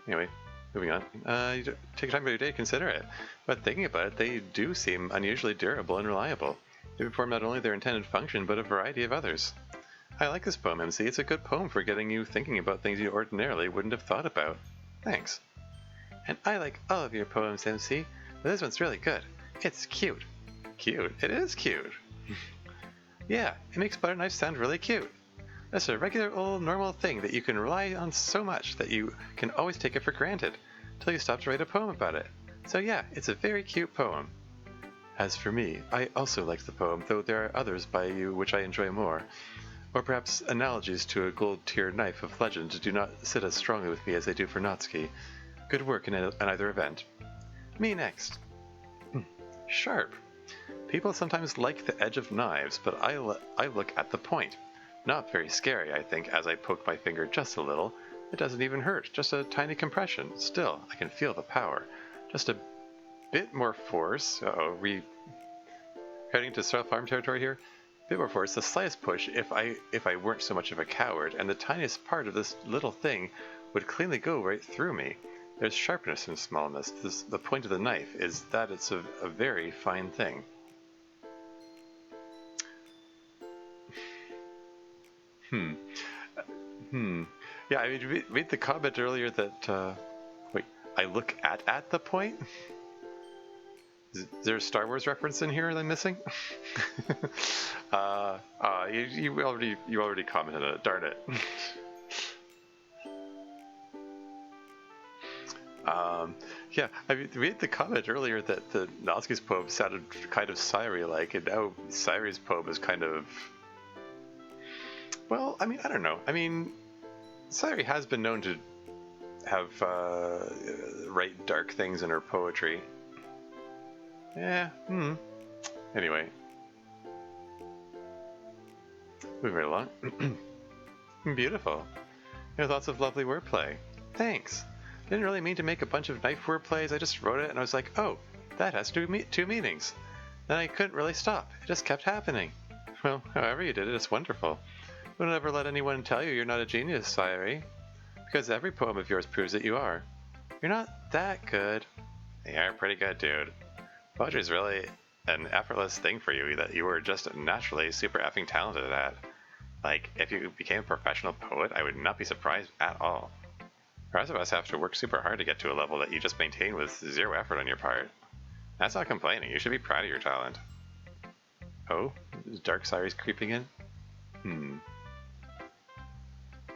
Anyway, moving on. You take time out of your day to consider it. But thinking about it, they do seem unusually durable and reliable. They perform not only their intended function, but a variety of others. I like this poem, MC. It's a good poem for getting you thinking about things you ordinarily wouldn't have thought about. Thanks. And I like all of your poems, MC, but this one's really good. It's cute. Cute? It is cute. Yeah, it makes butter knives sound really cute. That's a regular old normal thing that you can rely on so much that you can always take it for granted, till you stop to write a poem about it. So yeah, it's a very cute poem. As for me, I also like the poem, though there are others by you which I enjoy more. Or perhaps analogies to a gold-tier knife of legend do not sit as strongly with me as they do for Natsuki. Good work in either event. Me next. Sharp. People sometimes like the edge of knives, but I look at the point. Not very scary, I think, as I poke my finger just a little. It doesn't even hurt, just a tiny compression. Still, I can feel the power. Just a bit more force. Uh-oh, we heading to self-harm territory here? bit more force, the slightest push, if I weren't so much of a coward, and the tiniest part of this little thing would cleanly go right through me. There's sharpness in smallness. The point of the knife is that it's a very fine thing. Yeah, I mean, read the comment earlier that, wait, I look at the point? Is there a Star Wars reference in here that I'm missing? You already commented on it, darn it. Yeah, I mean, we had the comment earlier that the Natsuki's poem sounded kind of Sayori-like, and now Sayori's poem is kind of... Well, I mean, I don't know. I mean, Sayori has been known to have write dark things in her poetry. Yeah, Anyway. Moving right along. Beautiful. You have lots of lovely wordplay. Thanks. Didn't really mean to make a bunch of knife wordplays. I just wrote it and I was like, oh, that has two meanings. Then I couldn't really stop. It just kept happening. Well, however you did it, it's wonderful. Wouldn't ever let anyone tell you you're not a genius, Sayori. Because every poem of yours proves that you are. You're not that good. You're pretty good, dude. Poetry is really an effortless thing for you that you were just naturally super effing talented at. Like, if you became a professional poet, I would not be surprised at all. The rest of us have to work super hard to get to a level that you just maintain with zero effort on your part. That's not complaining. You should be proud of your talent. Oh? Is Dark Sayori's creeping in?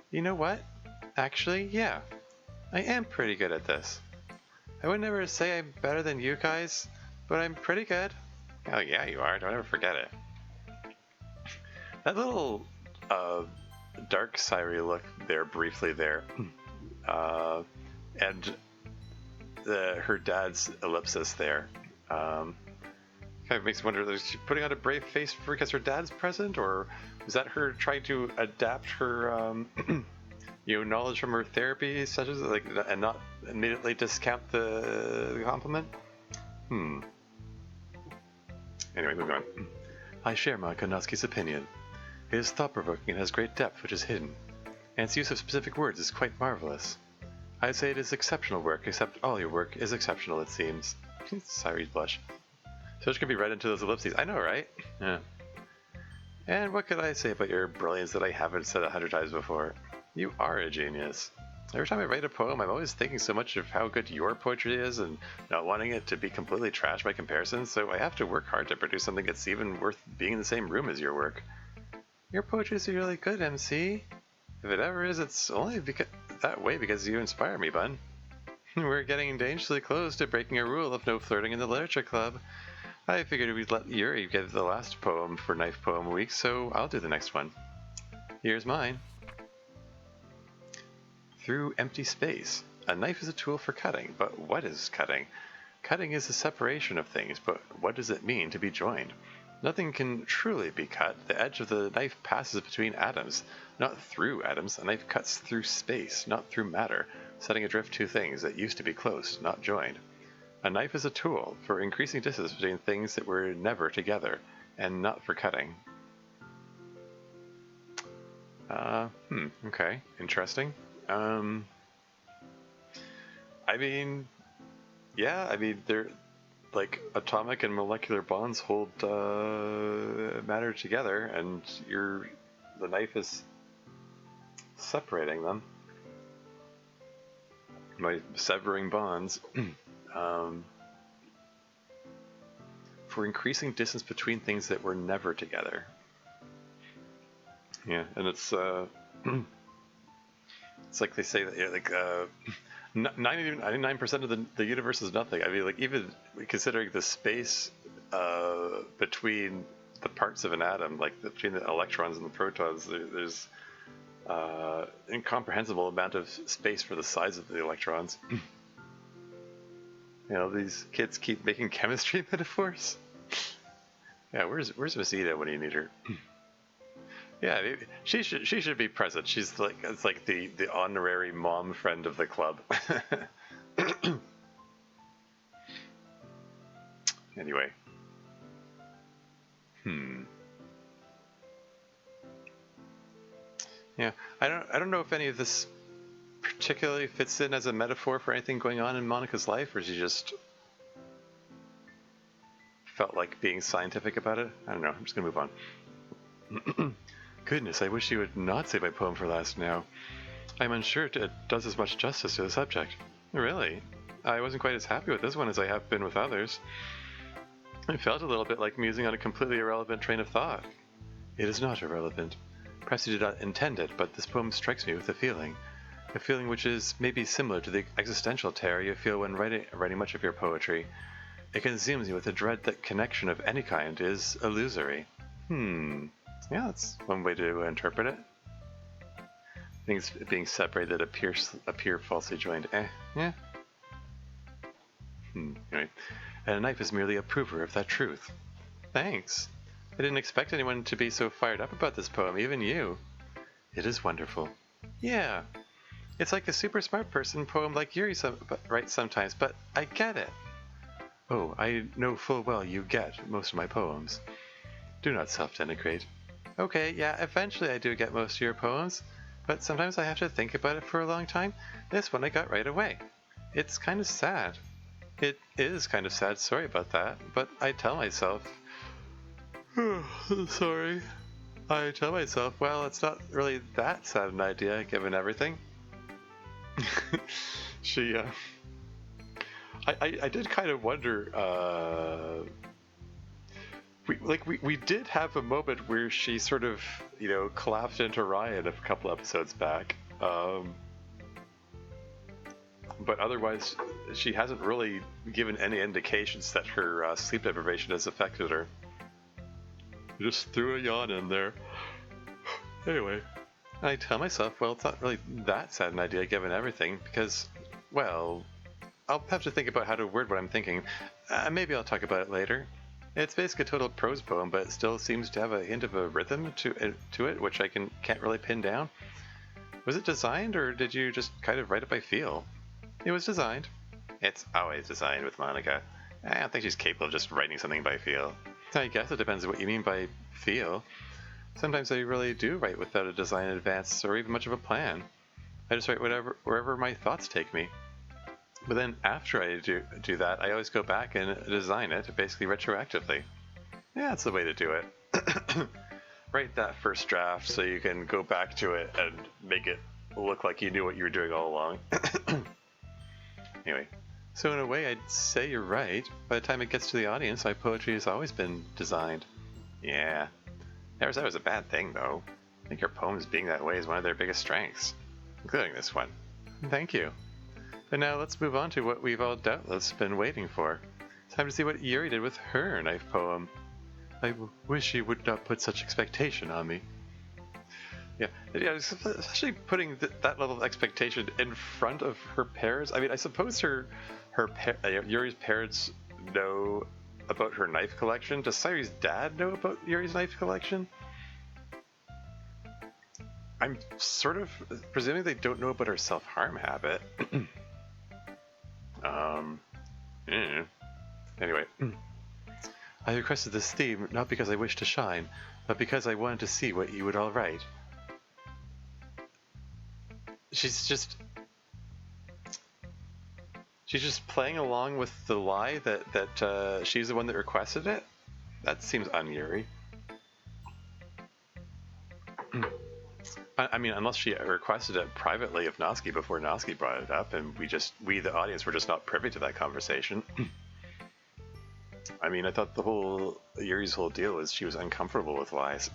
You know what? Actually, yeah. I am pretty good at this. I would never say I'm better than you guys, but I'm pretty good. Oh yeah, you are. Don't ever forget it. That little dark Sayori look there, briefly there, and her dad's ellipsis there, kind of makes me wonder, is she putting on a brave face because her dad's present, or is that her trying to adapt her knowledge from her therapy sessions, like, and not immediately discount the compliment? Anyway, moving on. I share my Natsuki's opinion. It is thought-provoking and has great depth which is hidden, and its use of specific words is quite marvelous. I'd say it is exceptional work, except all your work is exceptional, it seems. Sayori's blush. So much can be read into those ellipses. I know, right? Yeah. And what could I say about your brilliance that I haven't said 100 times before? You are a genius. Every time I write a poem, I'm always thinking so much of how good your poetry is and not wanting it to be completely trashed by comparison, so I have to work hard to produce something that's even worth being in the same room as your work. Your poetry is really good, MC. If it ever is, it's only that way because you inspire me, bud. We're getting dangerously close to breaking a rule of no flirting in the literature club. I figured we'd let Yuri get the last poem for Knife Poem Week, so I'll do the next one. Here's mine. Through empty space. A knife is a tool for cutting, but what is cutting? Cutting is the separation of things, but what does it mean to be joined? Nothing can truly be cut. The edge of the knife passes between atoms, not through atoms. A knife cuts through space, not through matter, setting adrift two things that used to be close, not joined. A knife is a tool for increasing distance between things that were never together, and not for cutting. Okay, interesting. I mean, yeah, they're like atomic and molecular bonds hold matter together, and the knife is separating them by severing bonds for increasing distance between things that were never together. Yeah, and it's it's like they say that, like 99% of the universe is nothing. I mean, like, even considering the space between the parts of an atom, like between the electrons and the protons, there's incomprehensible amount of space for the size of the electrons. These kids keep making chemistry metaphors. Yeah, where's Masita when you need her? Yeah, she should be present. It's like the honorary mom friend of the club. Anyway. Yeah, I don't know if any of this particularly fits in as a metaphor for anything going on in Monica's life, or she just felt like being scientific about it. I don't know. I'm just gonna move on. Goodness, I wish you would not save my poem for last now. I'm unsure it does as much justice to the subject. Really? I wasn't quite as happy with this one as I have been with others. It felt a little bit like musing on a completely irrelevant train of thought. It is not irrelevant. Perhaps you did not intend it, but this poem strikes me with a feeling which is maybe similar to the existential terror you feel when writing much of your poetry. It consumes you with a dread that connection of any kind is illusory. Yeah, that's one way to interpret it. Things being separated appear falsely joined. Yeah. Anyway, and a knife is merely a prover of that truth. Thanks. I didn't expect anyone to be so fired up about this poem, even you. It is wonderful. Yeah. It's like a super smart person poem like Yuri writes sometimes, but I get it. Oh, I know full well you get most of my poems. Do not self-denigrate. Okay, yeah, eventually I do get most of your poems, but sometimes I have to think about it for a long time. This one I got right away. It's kind of sad. It is kind of sad, sorry about that, but I tell myself... Sorry. I tell myself, well, it's not really that sad an idea, given everything. I did kind of wonder, we did have a moment where she sort of, collapsed into Ryan a couple episodes back. But otherwise, she hasn't really given any indications that her sleep deprivation has affected her. Just threw a yawn in there. Anyway, I tell myself, well, it's not really that sad an idea given everything, because, well, I'll have to think about how to word what I'm thinking. Maybe I'll talk about it later. It's basically a total prose poem, but it still seems to have a hint of a rhythm to it, which I can't really pin down. Was it designed, or did you just kind of write it by feel? It was designed. It's always designed with Monica. I don't think she's capable of just writing something by feel. I guess it depends on what you mean by feel. Sometimes I really do write without a design in advance or even much of a plan. I just write wherever my thoughts take me. But then after I do that, I always go back and design it, basically retroactively. Yeah, that's the way to do it. Write that first draft so you can go back to it and make it look like you knew what you were doing all along. Anyway, so in a way I'd say you're right. By the time it gets to the audience, my poetry has always been designed. Yeah. Never said it was a bad thing, though. I think your poems being that way is one of their biggest strengths, including this one. Thank you. But now let's move on to what we've all doubtless been waiting for. Time to see what Yuri did with her knife poem. I wish you would not put such expectation on me. Yeah, especially putting that level of expectation in front of her parents. I mean, I suppose Yuri's parents know about her knife collection. Does Sayori's dad know about Yuri's knife collection? I'm sort of presuming they don't know about her self-harm habit. Anyway, I requested this theme not because I wished to shine, but because I wanted to see what you would all write. She's just playing along with the lie that she's the one that requested it. That seems un-Yuri. I mean, unless she requested it privately of Noski before Noski brought it up, and we the audience were just not privy to that conversation. I mean, I thought Yuri's whole deal was she was uncomfortable with lies.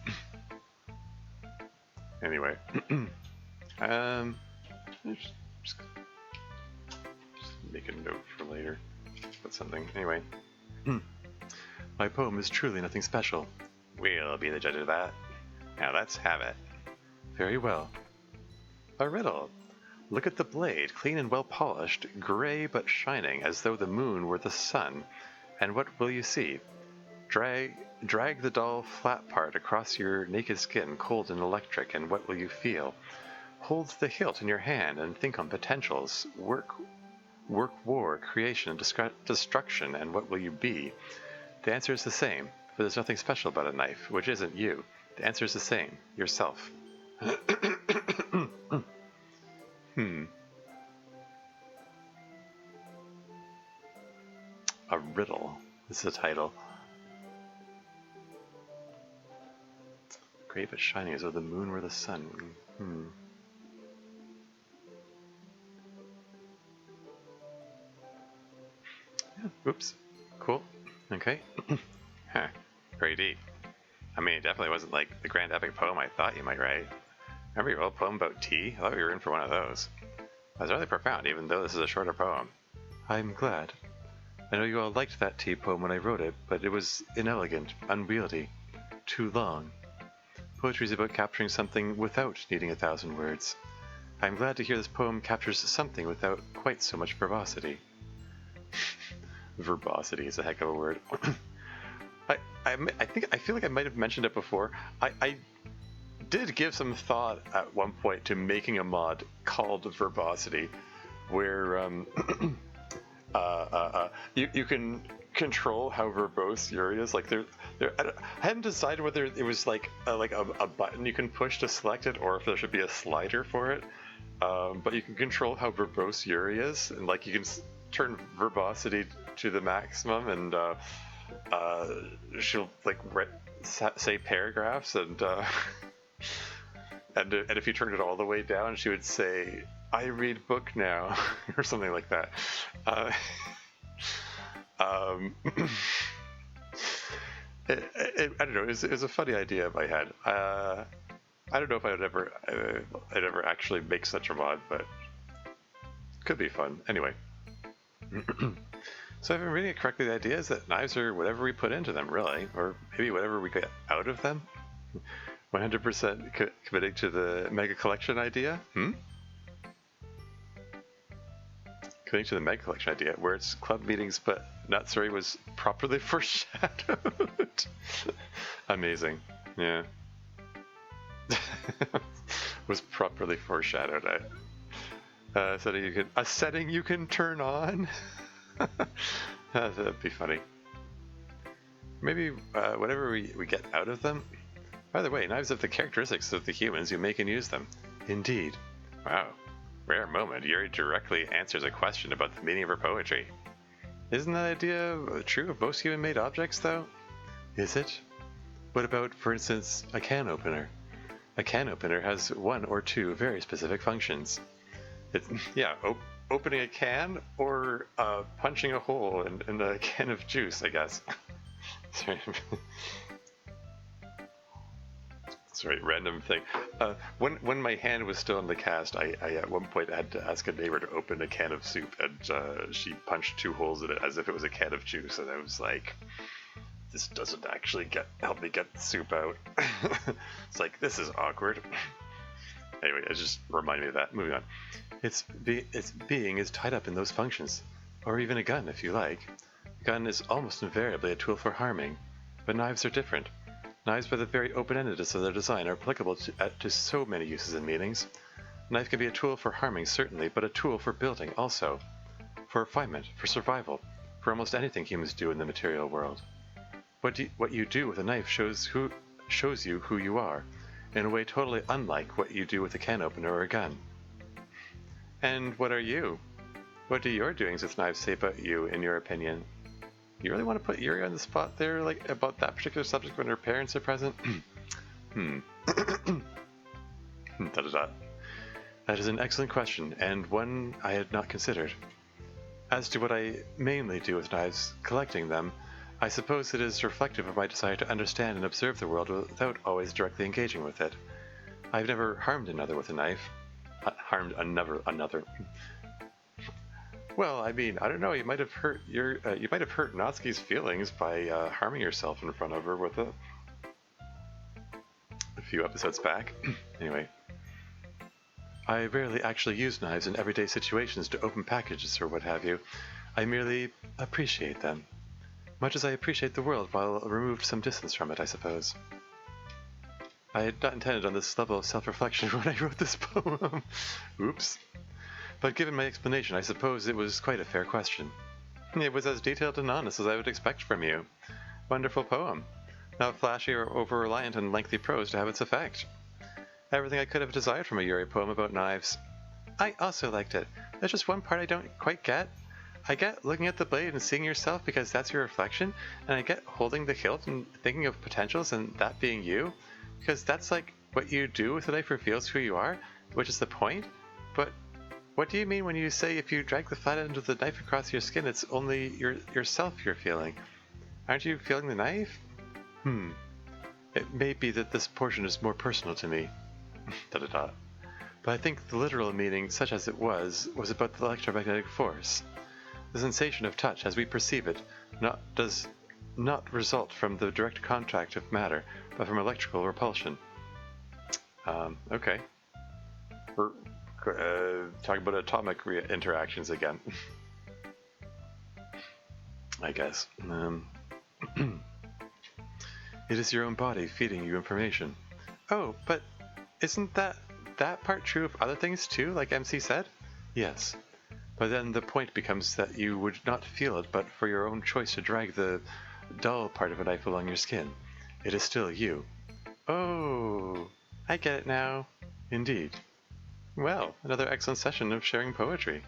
Anyway, just make a note for later. Put something. Anyway, my poem is truly nothing special. We'll be the judge of that. Now let's have it. Very well. A riddle. Look at the blade, clean and well polished, gray but shining, as though the moon were the sun. And what will you see? Drag the dull, flat part across your naked skin, cold and electric, and what will you feel? Hold the hilt in your hand and think on potentials. Work war, creation, and destruction, and what will you be? The answer is the same, for there's nothing special about a knife, which isn't you. The answer is the same, yourself. A riddle. This is the title. Great but shining as though the moon were the sun. Oops. Cool. Okay. Huh. Very deep. I mean, it definitely wasn't like the grand epic poem I thought you might write. Remember your old poem about tea? I thought we were in for one of those. That's really profound, even though this is a shorter poem. I'm glad. I know you all liked that tea poem when I wrote it, but it was inelegant, unwieldy, too long. Poetry is about capturing something without needing 1,000 words. I'm glad to hear this poem captures something without quite so much verbosity. Verbosity is a heck of a word. I feel like I might have mentioned it before. I did give some thought at one point to making a mod called Verbosity, where you can control how verbose Yuri is. Like I hadn't decided whether it was like a button you can push to select it, or if there should be a slider for it. But you can control how verbose Yuri is, and like you can turn verbosity to the maximum, and she'll like say paragraphs, and and if you turned it all the way down, she would say, "I read book now," or something like that. I don't know. It was a funny idea in my head. I don't know if I'd ever actually make such a mod, but could be fun. Anyway. So if I'm reading it correctly, the idea is that knives are whatever we put into them, really, or maybe whatever we get out of them. 100% committing to the mega collection idea. Committing to the mega collection idea, where it's club meetings, but Natsuri was properly foreshadowed. Amazing. Yeah. Was properly foreshadowed. A setting you can turn on. That'd be funny. Maybe whatever we get out of them. By the way, knives have the characteristics of the humans who make and use them. Indeed. Wow. Rare moment. Yuri directly answers a question about the meaning of her poetry. Isn't that idea true of most human-made objects, though? Is it? What about, for instance, a can opener? A can opener has one or two very specific functions. Opening a can or punching a hole in a can of juice, I guess. Sorry, random thing. When my hand was still in the cast, I at one point had to ask a neighbor to open a can of soup, and she punched 2 holes in it as if it was a can of juice, and I was like, this doesn't actually help me get the soup out. It's like, this is awkward. Anyway, it just reminded me of that. Moving on. Its being is tied up in those functions. Or even a gun, if you like. A gun is almost invariably a tool for harming. But knives are different. Knives, by the very open-endedness of their design, are applicable to so many uses and meanings. A knife can be a tool for harming, certainly, but a tool for building also. For refinement, for survival, for almost anything humans do in the material world. What you do with a knife shows you who you are, in a way totally unlike what you do with a can opener or a gun. And what are you? What do your doings with knives say about you, in your opinion? You really want to put Yuri on the spot there, like, about that particular subject when her parents are present? That is an excellent question, and one I had not considered. As to what I mainly do with knives, collecting them, I suppose it is reflective of my desire to understand and observe the world without always directly engaging with it. I've never harmed another with a knife. Harmed another. Well, I mean, I don't know. You might have hurt Natsuki's feelings by harming yourself in front of her with it. A few episodes back. Anyway. I rarely actually use knives in everyday situations to open packages or what have you. I merely appreciate them. Much as I appreciate the world while removed some distance from it, I suppose. I had not intended on this level of self-reflection when I wrote this poem. Oops. But given my explanation, I suppose it was quite a fair question. It was as detailed and honest as I would expect from you. Wonderful poem. Not flashy or over-reliant on lengthy prose to have its effect. Everything I could have desired from a Yuri poem about knives. I also liked it. There's just one part I don't quite get. I get looking at the blade and seeing yourself because that's your reflection, and I get holding the hilt and thinking of potentials and that being you, because that's like what you do with the knife reveals who you are, which is the point. But what do you mean when you say if you drag the flat end of the knife across your skin, it's only yourself you're feeling? Aren't you feeling the knife? It may be that this portion is more personal to me. Da-da-da. But I think the literal meaning, such as it was about the electromagnetic force. The sensation of touch, as we perceive it, does not result from the direct contact of matter, but from electrical repulsion. Okay. We're talking about atomic interactions again. I guess. It is your own body feeding you information. Oh, but isn't that part true of other things too, like MC said? Yes. But then the point becomes that you would not feel it but for your own choice to drag the dull part of a knife along your skin. It is still you. Oh, I get it now. Indeed. Well, another excellent session of sharing poetry.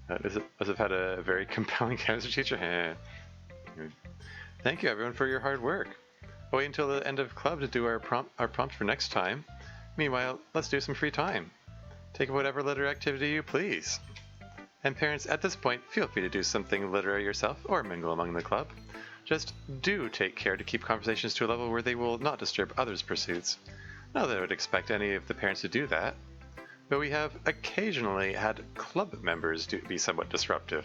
As I've had a very compelling chemistry teacher. Thank you everyone for your hard work. Wait until the end of club to do our prompt for next time. Meanwhile, let's do some free time. Take whatever literary activity you please. And parents, at this point, feel free to do something literary yourself or mingle among the club. Just do take care to keep conversations to a level where they will not disturb others' pursuits. Not that I would expect any of the parents to do that, but we have occasionally had club members be somewhat disruptive.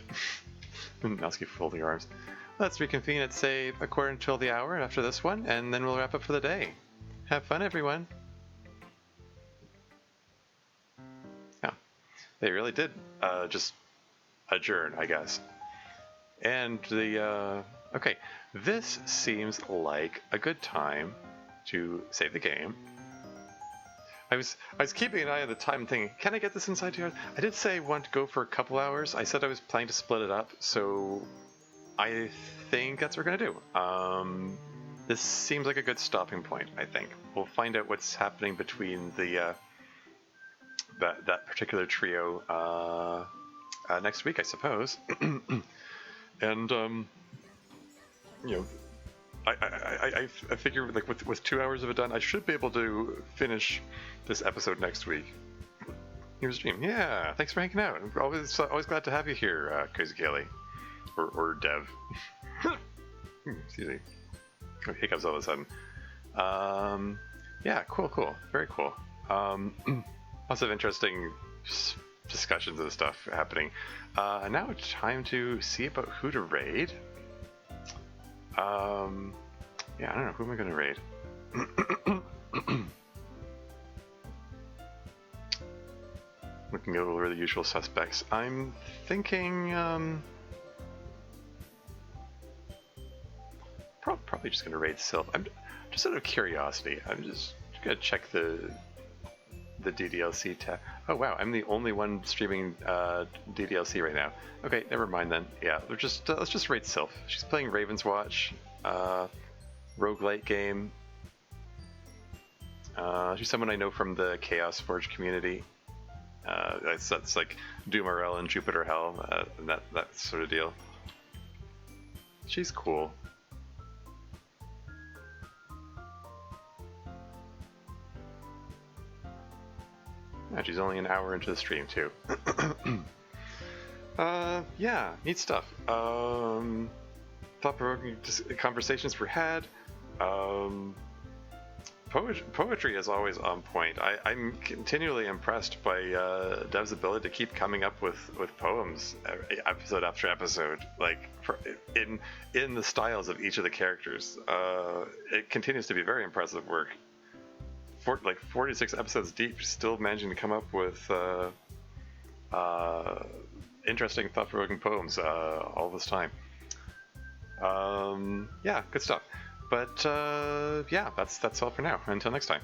Malsky folding arms. Let's reconvene at, say, 1/4 till the hour after this one, and then we'll wrap up for the day. Have fun, everyone! Yeah, they really did just adjourn, I guess. And okay, this seems like a good time to save the game. I was keeping an eye on the time thinking, can I get this inside 2 hours? I did say I want to go for a couple hours. I said I was planning to split it up, so I think that's what we're gonna do. This seems like a good stopping point, I think. We'll find out what's happening between the that particular trio next week, I suppose. And you know, I figure like with 2 hours of it done, I should be able to finish this episode next week. Here's Dream. Yeah, thanks for hanging out. I'm always glad to have you here, Crazy Kelly, or Dev. Excuse me. Hiccups all of a sudden. Yeah, cool, very cool. Lots of interesting discussions and stuff happening. Now it's time to see about who to raid. Yeah, I don't know, who am I gonna raid? We can go over the usual suspects. I'm thinking, probably just gonna raid Sylph. I'm just out of curiosity. I'm just gonna check the DDLC tab. Oh wow, I'm the only one streaming DDLC right now. Okay, never mind then. Yeah, let's just raid Sylph. She's playing Raven's Watch, roguelite game. She's someone I know from the Chaos Forge community. That's like Doomarel and Jupiter Hell, and that sort of deal. She's cool. Yeah, she's only an hour into the stream too. Yeah, neat stuff. Thought-provoking conversations were had. Poetry is always on point. I'm continually impressed by Dev's ability to keep coming up with poems episode after episode, like in the styles of each of the characters. It continues to be very impressive work. Like 46 episodes deep, still managing to come up with interesting, thought-provoking poems all this time. Yeah, good stuff. But yeah, that's all for now. Until next time.